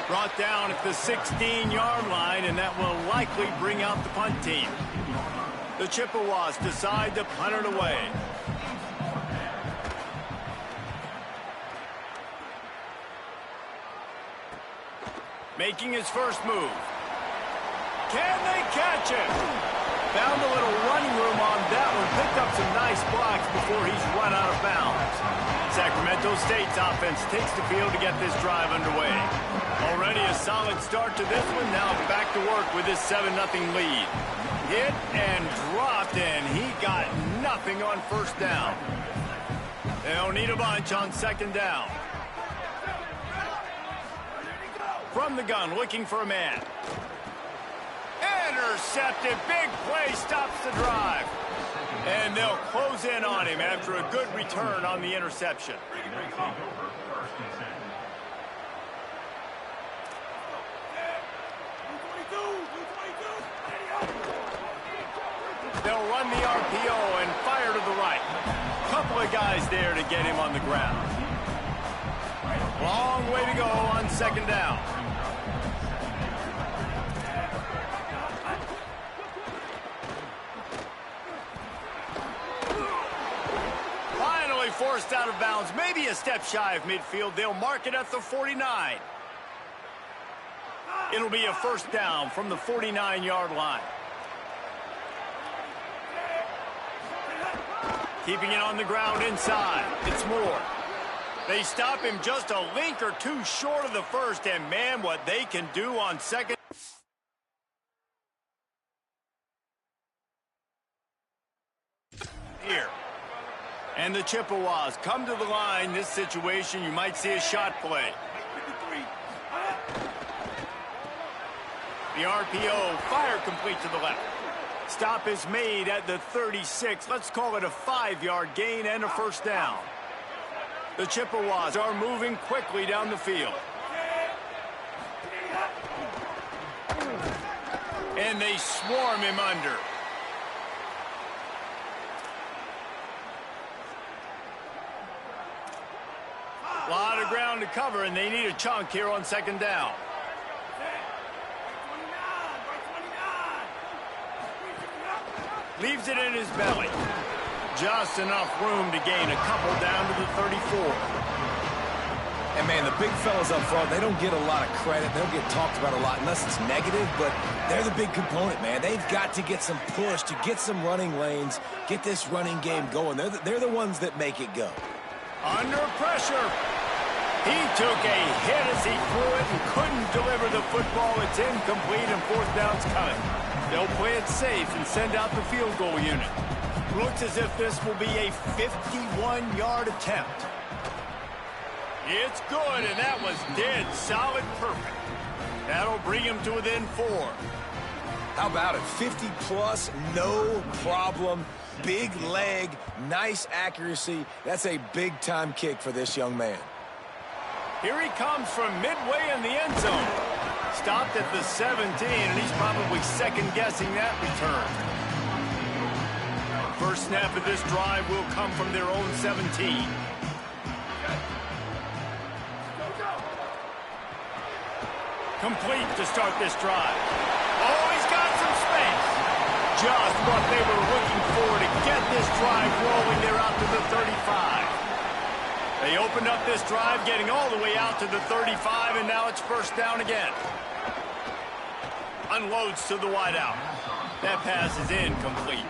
Brought down at the 16-yard line, and that will likely bring out the punt team. The Chippewas decide to punt it away. Making his first move. Can they catch it? Found a little running room on that one. Picked up some nice blocks before he's run out of bounds. Sacramento State's offense takes the field to get this drive underway. Already a solid start to this one. Now back to work with his 7-0 lead. Hit and dropped, and he got nothing on first down. They'll need a bunch on 2nd down. From the gun, looking for a man. Intercepted. Big play stops the drive. And they'll close in on him after a good return on the interception. They'll run the RPO and fire to the right. Couple of guys there to get him on the ground. Long way to go on 2nd down. Finally forced out of bounds, maybe a step shy of midfield. They'll mark it at the 49. It'll be a first down from the 49-yard line. Keeping it on the ground inside. It's Moore. They stop him just a link or two short of the first, and man, what they can do on 2nd. Here. And the Chippewas come to the line. This situation, you might see a shot play. The RPO, fire complete to the left. Stop is made at the 36. Let's call it a 5-yard gain and a first down. The Chippewas are moving quickly down the field. And they swarm him under. A lot of ground to cover, and they need a chunk here on 2nd down. Leaves it in his belly. Just enough room to gain a couple down to the 34. And, man, the big fellas up front, they don't get a lot of credit. They don't get talked about a lot unless it's negative, but they're the big component, man. They've got to get some push, to get some running lanes, get this running game going. They're the ones that make it go. Under pressure. He took a hit as he threw it and couldn't deliver the football. It's incomplete and 4th down's coming. They'll play it safe and send out the field goal unit. Looks as if this will be a 51-yard attempt. It's good, and that was dead solid perfect. That'll bring him to within 4. How about it? 50-plus, no problem. Big leg, nice accuracy. That's a big-time kick for this young man. Here he comes from midway in the end zone. Stopped at the 17, and he's probably second-guessing that return. First snap of this drive will come from their own 17. Complete to start this drive. Oh, he's got some space. Just what they were looking for to get this drive rolling. They're out to the 35. They opened up this drive, getting all the way out to the 35, and now it's first down again. Unloads to the wideout. That pass is incomplete.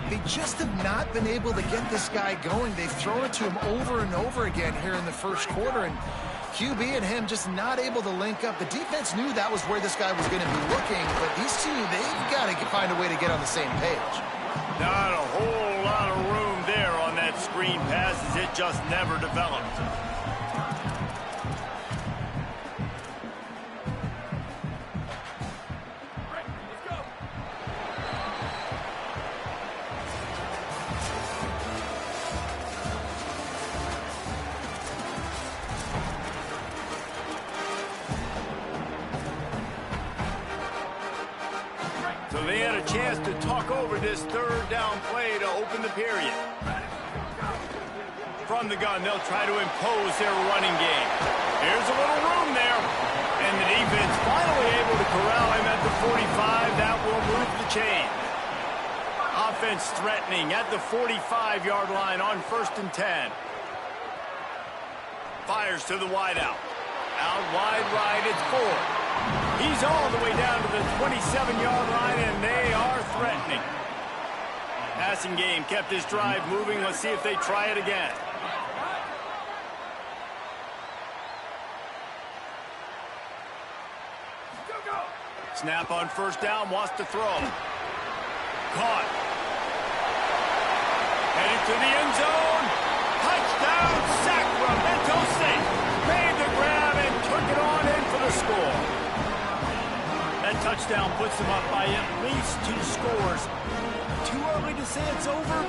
They just have not been able to get this guy going. They've thrown it to him over and over again here in the first quarter, and QB and him just not able to link up. The defense knew that was where this guy was going to be looking, but these two, they've got to find a way to get on the same page. Not a whole lot of room there on that screen pass, as it just never developed. So they had a chance to talk over this third down play to open the period. From the gun, they'll try to impose their running game. Here's a little room there. And the defense finally able to corral him at the 45. That will move the chain. Offense threatening at the 45-yard line on 1st and 10. Fires to the wideout. Out wide right, it's Ford. He's all the way down to the 27-yard line, and they are threatening. Passing game kept his drive moving. Let's see if they try it again. Snap on first down, wants to throw. Caught. Headed to the end zone. Touchdown, Sacramento State. Made the grab and took it on in for the score. That touchdown puts them up by at least 2 scores. Too early to say it's over?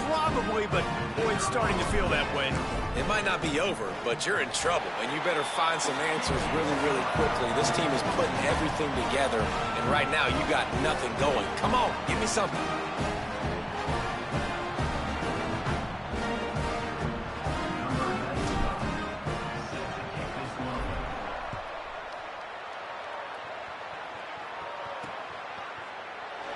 Probably, but boy, it's starting to feel that way. It might not be over, but you're in trouble, and you better find some answers really, really quickly. This team is putting everything together, and right now you got nothing going. Come on, give me something.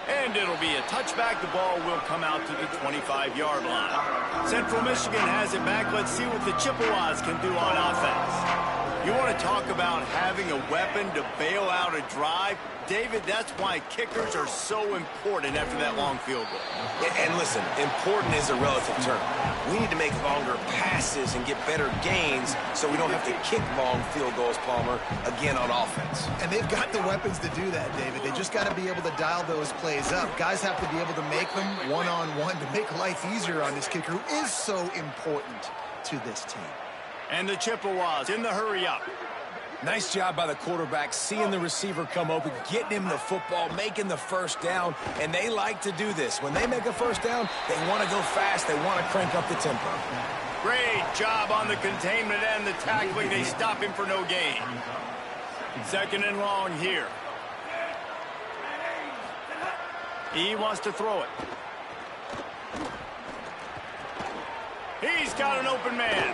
And it'll be a touchback. The ball will come out to the 25-yard line. Central Michigan has it back. Let's see what the Chippewas can do on offense. You want to talk about having a weapon to bail out a drive? David, that's why kickers are so important after that long field goal. And listen, important is a relative term. We need to make longer passes and get better gains so we don't have to kick long field goals, Palmer, again on offense. And they've got the weapons to do that, David. They just got to be able to dial those plays up. Guys have to be able to make them one-on-one to make life easier on this kicker, who is so important to this team. And the Chippewas in the hurry-up. Nice job by the quarterback, seeing the receiver come open, getting him the football, making the first down, and they like to do this. When they make a first down, they want to go fast, they want to crank up the tempo. Great job on the containment and the tackling. They stop him for no gain. 2nd and long here. He wants to throw it. He's got an open man.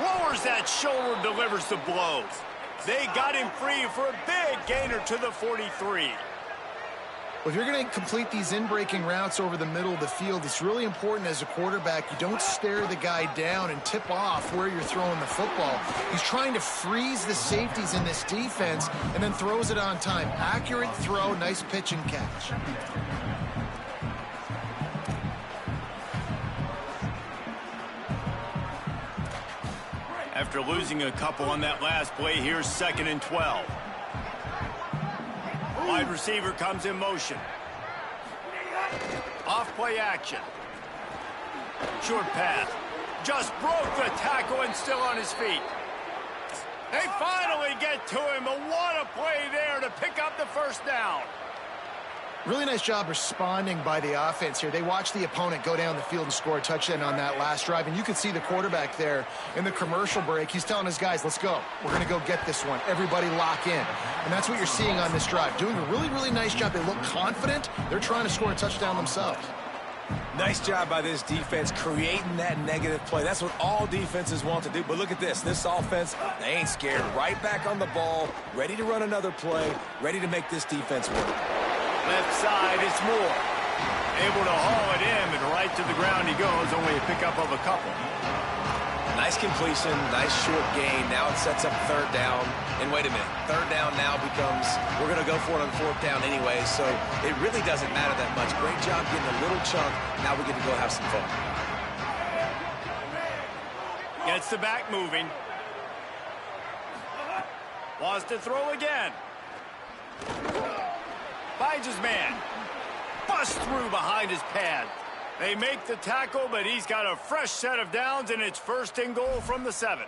Lowers that shoulder, delivers the blows. They got him free for a big gainer to the 43. Well, if you're going to complete these in-breaking routes over the middle of the field, it's really important as a quarterback you don't stare the guy down and tip off where you're throwing the football. He's trying to freeze the safeties in this defense and then throws it on time. Accurate throw, nice pitch and catch. After losing a couple on that last play, here's 2nd and 12. Wide receiver comes in motion. Off play action. Short pass. Just broke the tackle and still on his feet. They finally get to him, but what a play there to pick up the first down. Really nice job responding by the offense here. They watched the opponent go down the field and score a touchdown on that last drive, and you could see the quarterback there in the commercial break. He's telling his guys, let's go. We're going to go get this one. Everybody lock in. And that's what you're seeing on this drive. Doing a really, really nice job. They look confident. They're trying to score a touchdown themselves. Nice job by this defense creating that negative play. That's what all defenses want to do. But look at this. This offense, they ain't scared. Right back on the ball, ready to run another play, ready to make this defense work. Left side, it's Moore. Able to haul it in, and right to the ground he goes. Only a pickup of a couple. Nice completion, nice short gain. Now it sets up third down. And wait a minute, third down now becomes, we're going to go for it on fourth down anyway, so it really doesn't matter that much. Great job getting a little chunk. Now we get to go have some fun. Gets the back moving. Wants to throw again. Finds his man. Busts through behind his pad. They make the tackle, but he's got a fresh set of downs, and it's 1st and goal from the 7.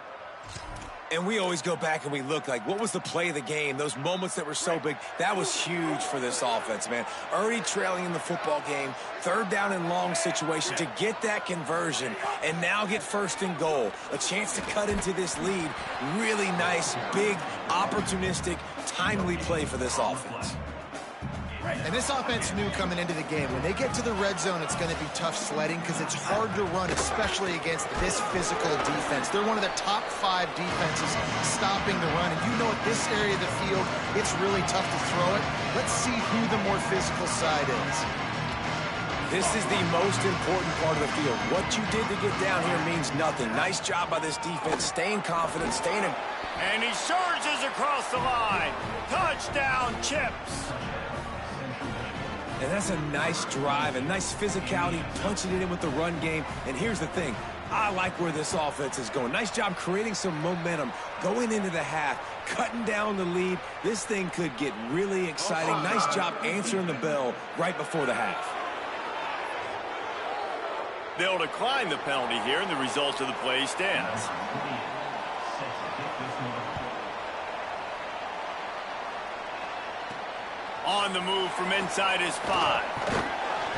And we always go back and we look like, what was the play of the game? Those moments that were so big, that was huge for this offense, man. Already trailing in the football game, third down and long situation to get that conversion and now get 1st and goal. A chance to cut into this lead. Really nice, big, opportunistic, timely play for this offense. And this offense knew coming into the game, when they get to the red zone, it's going to be tough sledding because it's hard to run, especially against this physical defense. They're one of the top 5 defenses stopping the run. And you know, at this area of the field, it's really tough to throw it. Let's see who the more physical side is. This is the most important part of the field. What you did to get down here means nothing. Nice job by this defense, staying confident, staying in. And he surges across the line. Touchdown, Chips. And that's a nice drive, a nice physicality, punching it in with the run game. And here's the thing. I like where this offense is going. Nice job creating some momentum, going into the half, cutting down the lead. This thing could get really exciting. Nice job answering the bell right before the half. They'll decline the penalty here, and the result of the play stands. On the move from inside his 5.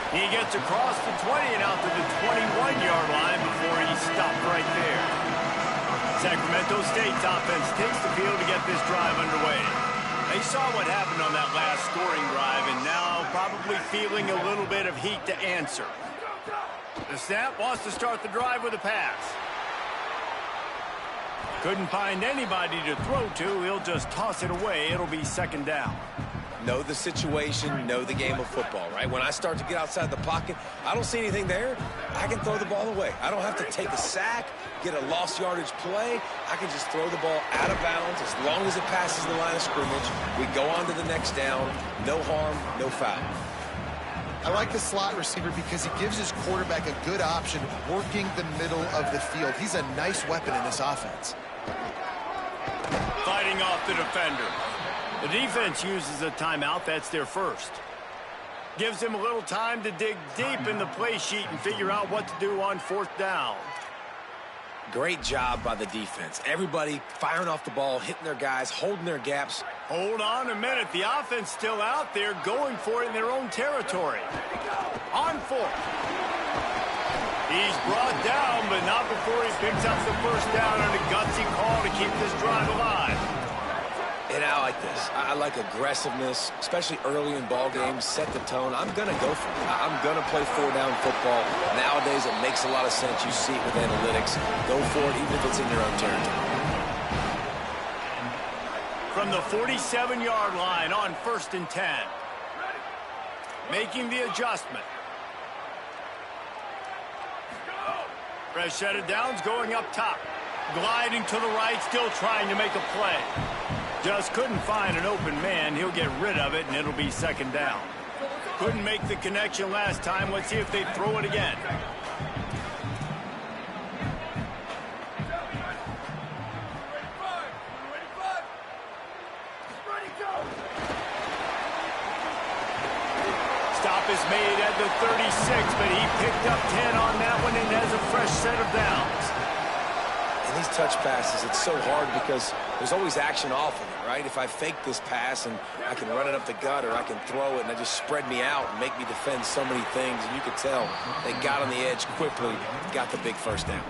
He gets across the 20 and out to the 21-yard line before he stopped right there. Sacramento State's offense takes the field to get this drive underway. They saw what happened on that last scoring drive and now probably feeling a little bit of heat to answer. The snap wants to start the drive with a pass. Couldn't find anybody to throw to. He'll just toss it away. It'll be 2nd down. Know the situation, know the game of football, right? When I start to get outside the pocket, I don't see anything there. I can throw the ball away. I don't have to take a sack, get a lost yardage play. I can just throw the ball out of bounds as long as it passes the line of scrimmage. We go on to the next down. No harm, no foul. I like the slot receiver because he gives his quarterback a good option working the middle of the field. He's a nice weapon in this offense. Fighting off the defender. The defense uses a timeout. That's their first. Gives him a little time to dig deep in the play sheet and figure out what to do on 4th down. Great job by the defense. Everybody firing off the ball, hitting their guys, holding their gaps. Hold on a minute. The offense still out there going for it in their own territory. On 4th. He's brought down, but not before he picks up the 1st down on a gutsy call to keep this drive alive. And I like this. I like aggressiveness, especially early in ball games. Set the tone. I'm going to go for it. I'm going to play 4-down football. Nowadays, it makes a lot of sense. You see it with analytics. Go for it, even if it's in your own territory. From the 47-yard line on 1st and 10. Making the adjustment. Fresh set of downs going up top. Gliding to the right, still trying to make a play. Just couldn't find an open man. He'll get rid of it, and it'll be 2nd down. Couldn't make the connection last time. Let's see if they throw it again. Stop is made at the 36, but he picked up 10 on that one and has a fresh set of downs. On these touch passes, it's so hard because there's always action off of it, right? If I fake this pass and I can run it up the gut or I can throw it and they just spread me out and make me defend so many things, and you could tell they got on the edge quickly, got the big first down.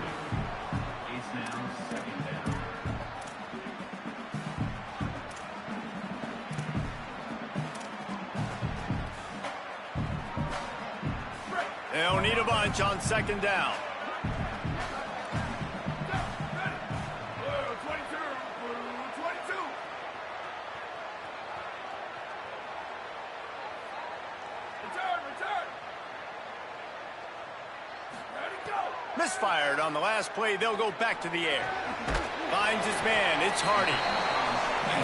They'll need a bunch on second down. Misfired on the last play. They'll go back to the air. Finds his man. It's Hardy.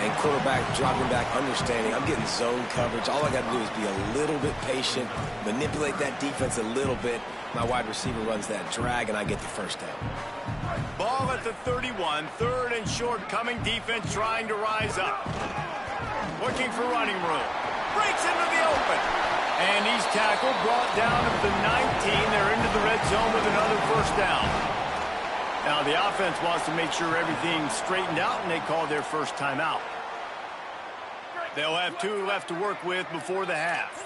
And quarterback dropping back, understanding I'm getting zone coverage. All I got to do is be a little bit patient, manipulate that defense a little bit. My wide receiver runs that drag, and I get the first down. Ball at the 31. Third and short coming. Defense trying to rise up. Looking for running room. Breaks into the open. And he's tackled, brought down at the 19. They're into the red zone with another first down. Now the offense wants to make sure everything's straightened out, and they call their first timeout. They'll have 2 left to work with before the half.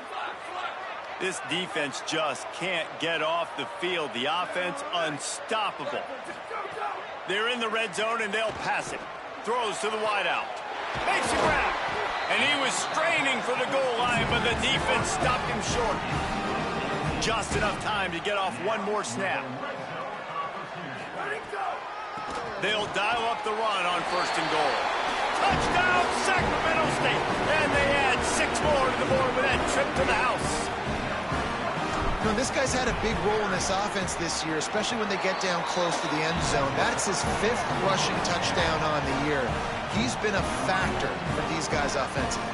This defense just can't get off the field. The offense unstoppable. They're in the red zone, and they'll pass it. Throws to the wideout. Makes a grab. And he was straining for the goal line, but the defense stopped him short. Just enough time to get off one more snap. They'll dial up the run on first and goal. Touchdown, Sacramento State. And they add 6 more to the board with that trip to the house. You know, this guy's had a big role in this offense this year, especially when they get down close to the end zone. That's his 5th rushing touchdown on the year. He's been a factor for these guys offensively.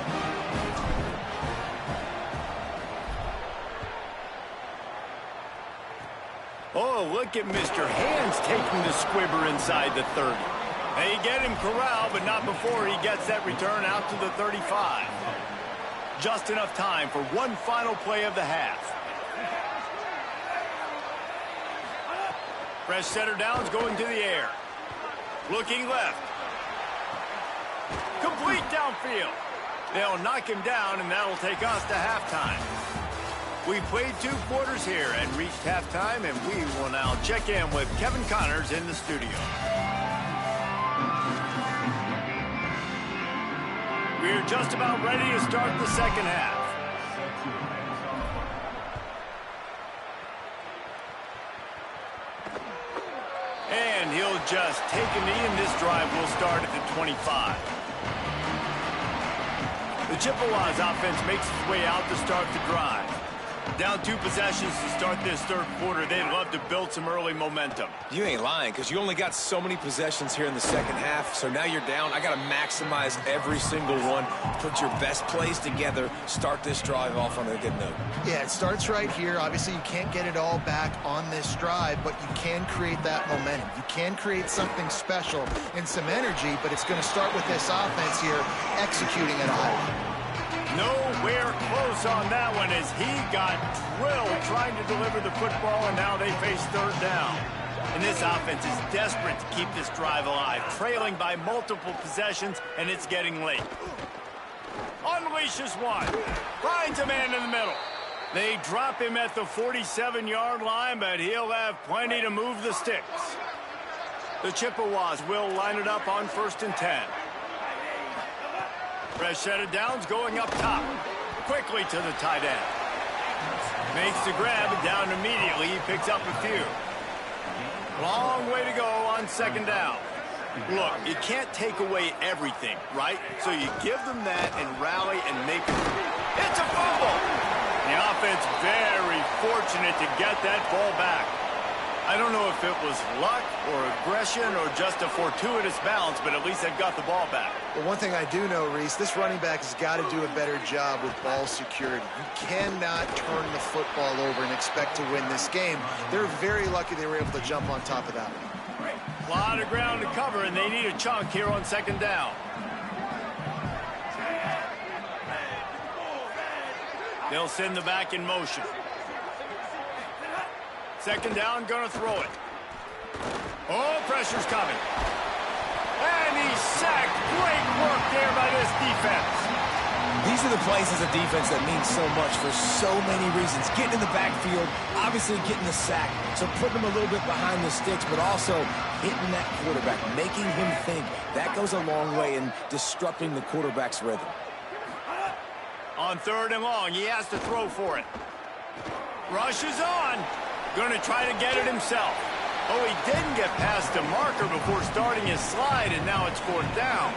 Oh, look at Mr. Hands taking the squibber inside the 30. They get him corralled, but not before he gets that return out to the 35. Just enough time for one final play of the half. Fresh setter downs going to the air. Looking left. Complete downfield. They'll knock him down, and that'll take us to halftime. We played 2 quarters here and reached halftime, and we will now check in with Kevin Connors in the studio. We're just about ready to start the second half. And he'll just take a knee, and this drive will start at the 25. The Chippewas offense makes its way out to start the drive. Down 2 possessions to start this third quarter. They'd love to build some early momentum. You ain't lying, because you only got so many possessions here in the second half, so now you're down. I got to maximize every single one, put your best plays together, start this drive off on a good note. Yeah, it starts right here. Obviously, you can't get it all back on this drive, but you can create that momentum. You can create something special and some energy, but it's going to start with this offense here executing at a high level. Nowhere close on that one as he got drilled trying to deliver the football, and now they face third down. And this offense is desperate to keep this drive alive, trailing by multiple possessions, and it's getting late. Unleashes one. Finds a man in the middle. They drop him at the 47-yard line, but he'll have plenty to move the sticks. The Chippewas will line it up on 1st and 10. Fresh set of downs going up top. Quickly to the tight end. Makes the grab and down immediately. He picks up a few. Long way to go on second down. Look, you can't take away everything, right? So you give them that and rally and make it. It's a fumble. The offense very fortunate to get that ball back. I don't know if it was luck or aggression or just a fortuitous bounce, but at least they've got the ball back. Well, one thing I do know, Reese, this running back has got to do a better job with ball security. You cannot turn the football over and expect to win this game. They're very lucky they were able to jump on top of that one. A lot of ground to cover, and they need a chunk here on second down. They'll send the back in motion. Second down, gonna throw it. Oh, pressure's coming. And he's sacked. Great work there by this defense. These are the plays as a defense that mean so much for so many reasons. Getting in the backfield, obviously getting the sack, so putting him a little bit behind the sticks, but also hitting that quarterback, making him think. That goes a long way in disrupting the quarterback's rhythm. On 3rd and long, he has to throw for it. Rush is on. Going to try to get it himself. Oh, he didn't get past the marker before starting his slide, and now it's 4th down.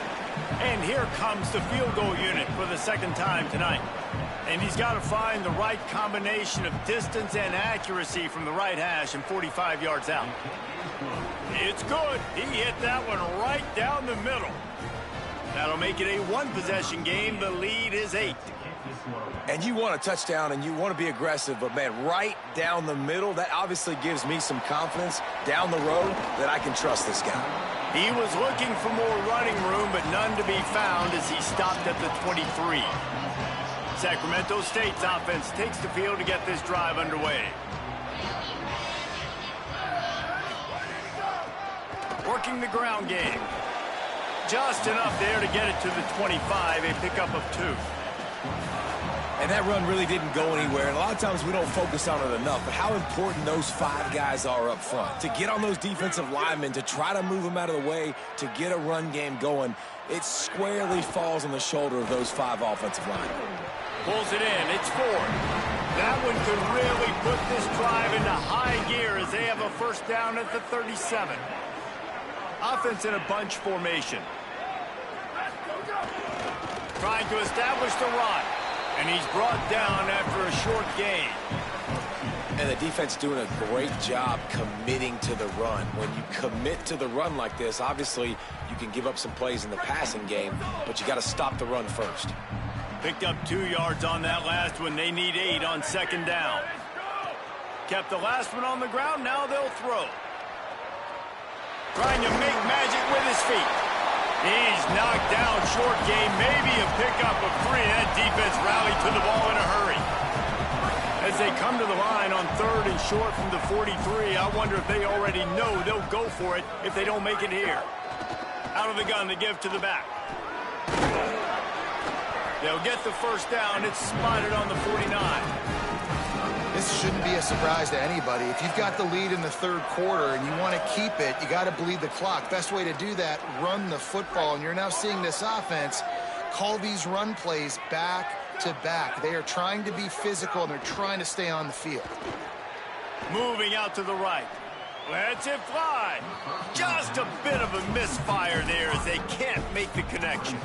And here comes the field goal unit for the 2nd time tonight. And he's got to find the right combination of distance and accuracy from the right hash and 45 yards out. It's good. He hit that one right down the middle. That'll make it a 1-possession game. The lead is 8. And you want a touchdown and you want to be aggressive, but, man, right down the middle, that obviously gives me some confidence down the road that I can trust this guy. He was looking for more running room, but none to be found as he stopped at the 23. Sacramento State's offense takes the field to get this drive underway. Working the ground game. Just enough there to get it to the 25, a pickup of 2. And that run really didn't go anywhere. And a lot of times we don't focus on it enough. But how important those 5 guys are up front. To get on those defensive linemen, to try to move them out of the way, to get a run game going, it squarely falls on the shoulder of those 5 offensive linemen. Pulls it in. It's 4th. That one could really put this drive into high gear as they have a 1st down at the 37. Offense in a bunch formation. Trying to establish the run. And he's brought down after a short gain. And the defense doing a great job committing to the run. When you commit to the run like this, obviously you can give up some plays in the passing game, but you got to stop the run first. Picked up 2 yards on that last one. They need 8 on 2nd down. Kept the last one on the ground. Now they'll throw. Trying to make magic with his feet. He's knocked down. Short game, maybe a pickup of 3. That defense rallied to the ball in a hurry. As they come to the line on 3rd and short from the 43, I wonder if they already know they'll go for it if they don't make it here. Out of the gun, they give to the back. They'll get the 1st down. It's spotted on the 49. This shouldn't be a surprise to anybody. If you've got the lead in the 3rd quarter and you want to keep it, you got to bleed the clock. Best way to do that, run the football. And you're now seeing this offense call these run plays back to back. They are trying to be physical, and they're trying to stay on the field. Moving out to the right. Lets it fly. Just a bit of a misfire there as they can't make the connection.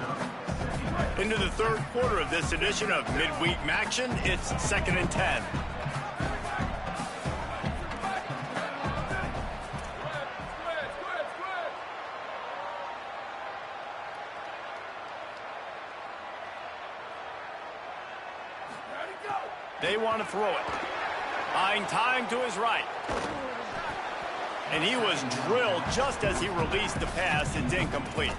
Into the 3rd quarter of this edition of Midweek Action, it's 2nd and 10. They want to throw it. Buying time to his right. And he was drilled just as he released the pass. It's incomplete.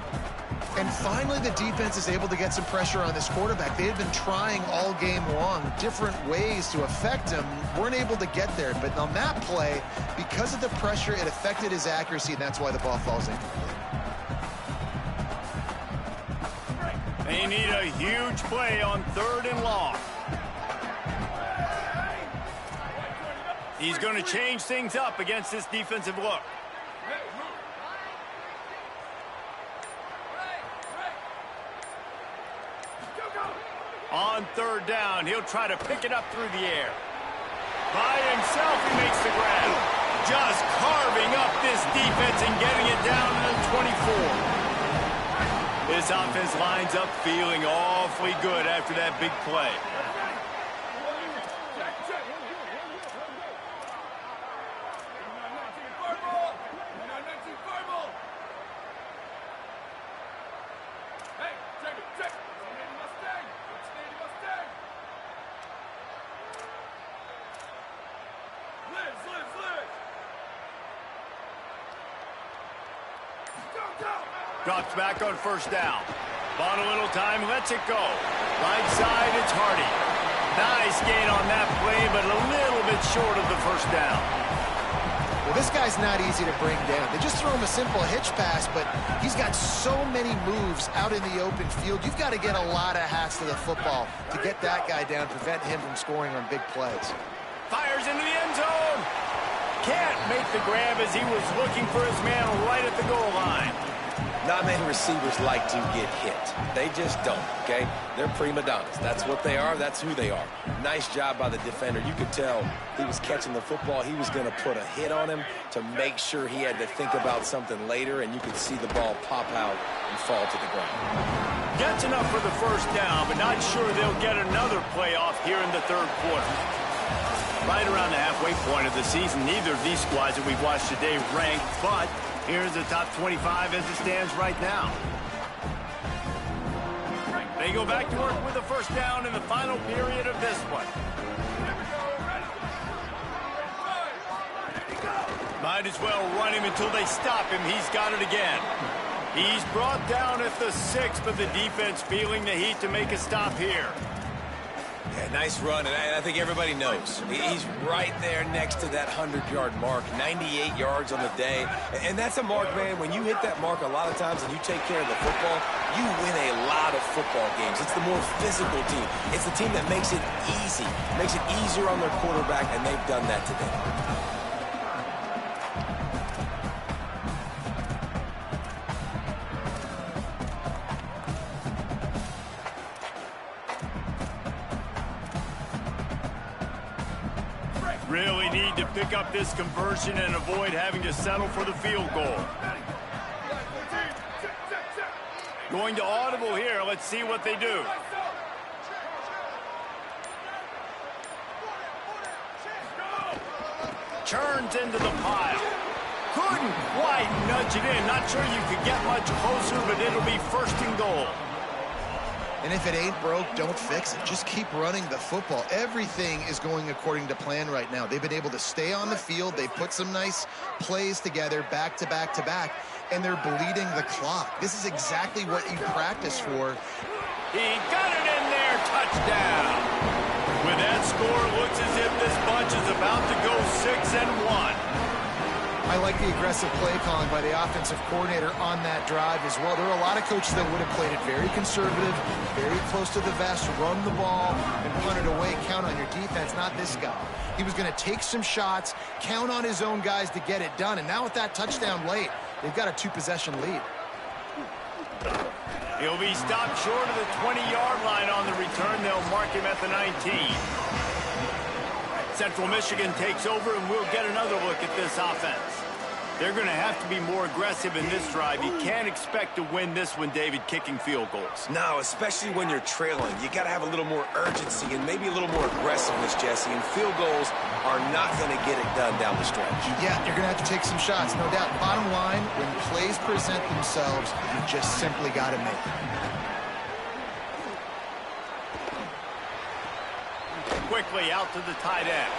And finally, the defense is able to get some pressure on this quarterback. They had been trying all game long different ways to affect him. Weren't able to get there. But on that play, because of the pressure, it affected his accuracy, and that's why the ball falls incomplete. They need a huge play on 3rd and long. He's going to change things up against this defensive look. On 3rd down, he'll try to pick it up through the air. By himself, he makes the grab. Just carving up this defense and getting it down to the 24. This offense lines up feeling awfully good after that big play. Drops back on 1st down. Bought a little time, lets it go. Right side, it's Hardy. Nice gain on that play, but a little bit short of the 1st down. Well, this guy's not easy to bring down. They just throw him a simple hitch pass, but he's got so many moves out in the open field. You've got to get a lot of hats to the football to get that guy down, prevent him from scoring on big plays. Fires into the end zone. Can't make the grab as he was looking for his man right at the goal line. Not many receivers like to get hit. They just don't, okay? They're prima donnas. That's what they are. That's who they are. Nice job by the defender. You could tell he was catching the football. He was going to put a hit on him to make sure he had to think about something later, and you could see the ball pop out and fall to the ground. Gets enough for the first down, but not sure they'll get another playoff here in the third quarter. Right around the halfway point of the season, neither of these squads that we've watched today ranked, but here's the top 25 as it stands right now. They go back to work with the first down in the final period of this one. Might as well run him until they stop him. He's got it again. He's brought down at the 6, but the defense feeling the heat to make a stop here. Yeah, nice run, and I think everybody knows. He's right there next to that 100-yard mark, 98 yards on the day. And that's a mark, man. When you hit that mark a lot of times and you take care of the football, you win a lot of football games. It's the more physical team. It's the team that makes it easy, makes it easier on their quarterback, and they've done that today. Really need to pick up this conversion and avoid having to settle for the field goal. Going to audible here. Let's see what they do. Turns into the pile. Couldn't quite nudge it in. Not sure you could get much closer, but it'll be first and goal. And if it ain't broke, don't fix it. Just keep running the football. Everything is going according to plan right now. They've been able to stay on the field. They've put some nice plays together back to back to back, and they're bleeding the clock. This is exactly what you practice for. He got it in there. Touchdown. With that score, looks as if this bunch is about to go 6-1. I like the aggressive play calling by the offensive coordinator on that drive as well. There are a lot of coaches that would have played it very conservative, very close to the vest, run the ball, and punt it away, count on your defense. Not this guy. He was going to take some shots, count on his own guys to get it done. And now with that touchdown late, they've got a 2-possession lead. He'll be stopped short of the 20-yard line on the return. They'll mark him at the 19. Central Michigan takes over, and we'll get another look at this offense. They're going to have to be more aggressive in this drive. You can't expect to win this one, David, kicking field goals. No, especially when you're trailing. You got to have a little more urgency and maybe a little more aggressiveness, Jesse. And field goals are not going to get it done down the stretch. Yeah, you're going to have to take some shots, no doubt. Bottom line, when plays present themselves, you just simply got to make them. Quickly out to the tight end.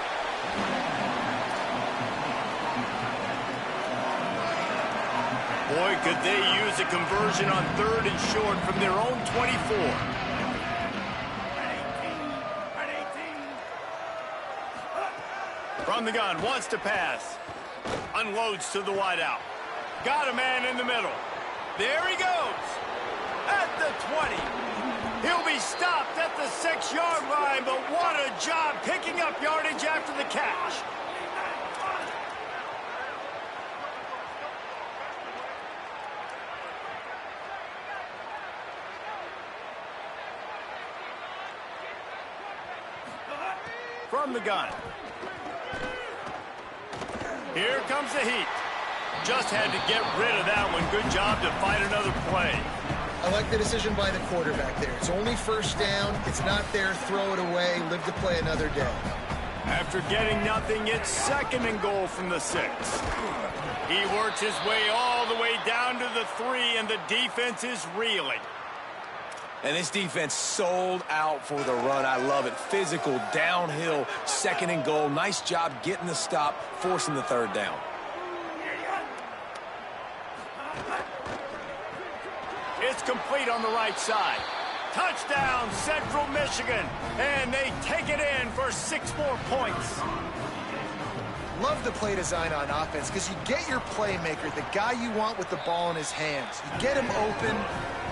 Boy, could they use a conversion on 3rd and short from their own 24. From the gun, wants to pass. Unloads to the wideout. Got a man in the middle. There he goes. At the 20. He'll be stopped at the 6-yard line, but what a job picking up yardage after the catch. From the gun. Here comes the heat. Just had to get rid of that one. Good job to fight another play. I like the decision by the quarterback there. It's only first down. It's not there. Throw it away. Live to play another day. After getting nothing, it's 2nd and goal from the 6. He works his way all the way down to the 3, and the defense is reeling. And this defense sold out for the run. I love it. Physical, downhill, 2nd and goal. Nice job getting the stop, forcing the 3rd down. It's complete on the right side. Touchdown, Central Michigan. And they take it in for 6 more points. Love the play design on offense because you get your playmaker, the guy you want with the ball in his hands. You get him open,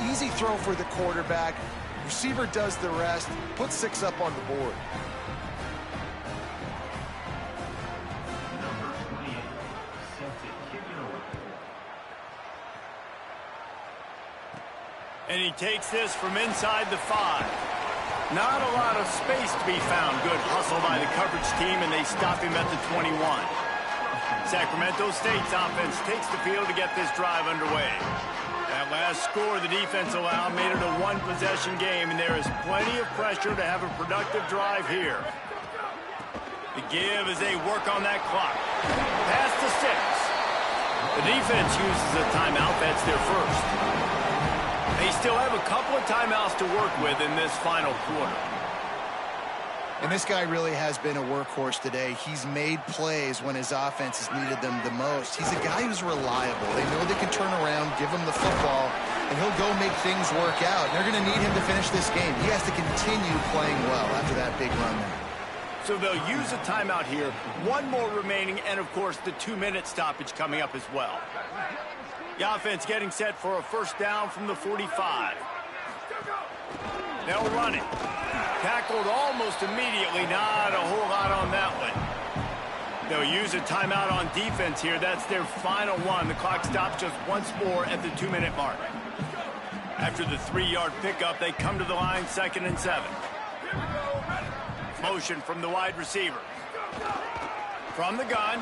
easy throw for the quarterback. Receiver does the rest, put 6 up on the board. Number 28, set to kick it over. And he takes this from inside the 5. Not a lot of space to be found. Good hustle by the coverage team, and they stop him at the 21. Sacramento State's offense takes the field to get this drive underway. That last score the defense allowed made it a one-possession game, and there is plenty of pressure to have a productive drive here. The give as they work on that clock. Pass to 6. The defense uses a timeout. That's their first. They still have a couple of timeouts to work with in this final quarter. And this guy really has been a workhorse today. He's made plays when his offense has needed them the most. He's a guy who's reliable. They know they can turn around, give him the football, and he'll go make things work out. And they're going to need him to finish this game. He has to continue playing well after that big run there. So they'll use a timeout here. One more remaining, and, of course, the 2-minute stoppage coming up as well. The offense getting set for a first down from the 45. They'll run it. Tackled almost immediately. Not a whole lot on that one. They'll use a timeout on defense here. That's their final one. The clock stops just once more at the 2-minute mark. After the 3-yard pickup, they come to the line 2nd and 7. Motion from the wide receiver. From the gun.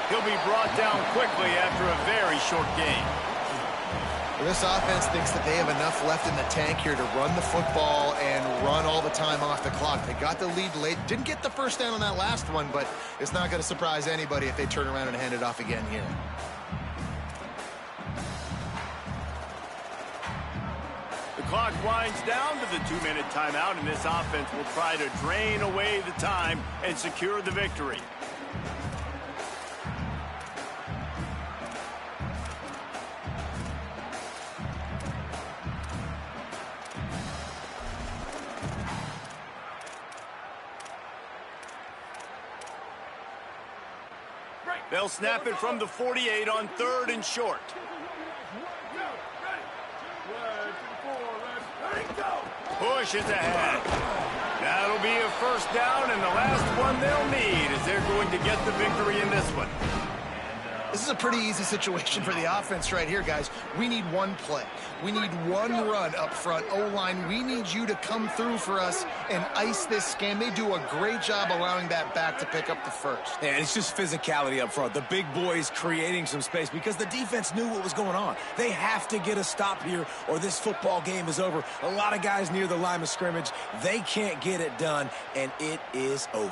He'll be brought down quickly after a very short game. Well, this offense thinks that they have enough left in the tank here to run the football and run all the time off the clock. They got the lead late. Didn't get the first down on that last one, but it's not going to surprise anybody if they turn around and hand it off again here. The clock winds down to the 2-minute timeout, and this offense will try to drain away the time and secure the victory. They'll snap it from the 48 on 3rd and short. Push is ahead. That'll be a first down, and the last one they'll need as they're going to get the victory in this one. This is a pretty easy situation for the offense right here, guys. We need one play. We need one run up front. O-line, we need you to come through for us and ice this game. They do a great job allowing that back to pick up the first. Yeah, it's just physicality up front. The big boys creating some space because the defense knew what was going on. They have to get a stop here or this football game is over. A lot of guys near the line of scrimmage. They can't get it done, and it is over.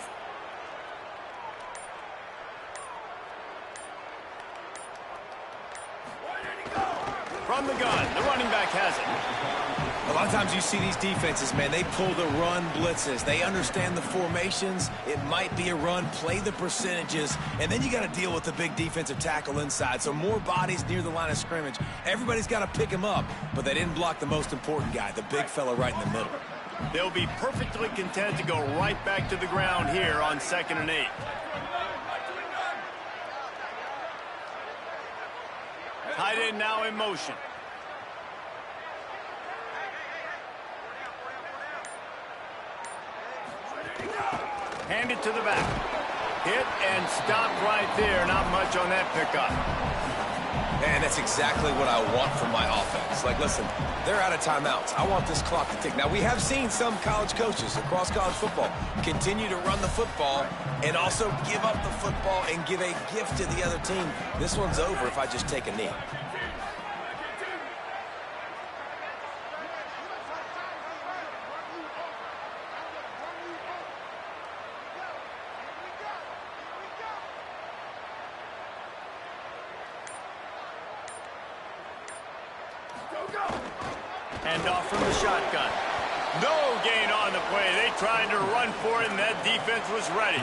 From the gun, the running back has it. A lot of times you see these defenses, man, they pull the run blitzes. They understand the formations. It might be a run, play the percentages, and then you got to deal with the big defensive tackle inside. So more bodies near the line of scrimmage. Everybody's got to pick him up, but they didn't block the most important guy, the big fella right in the middle. They'll be perfectly content to go right back to the ground here on 2nd and 8. Tight end now in motion. Hand it to the back. Hit and stop right there. Not much on that pickup. And that's exactly what I want from my offense. Like, listen, they're out of timeouts. I want this clock to tick. Now, we have seen some college coaches across college football continue to run the football and also give up the football and give a gift to the other team. This one's over if I just take a knee. Handoff from the shotgun. No gain on the play. They tried to run for it, and that defense was ready.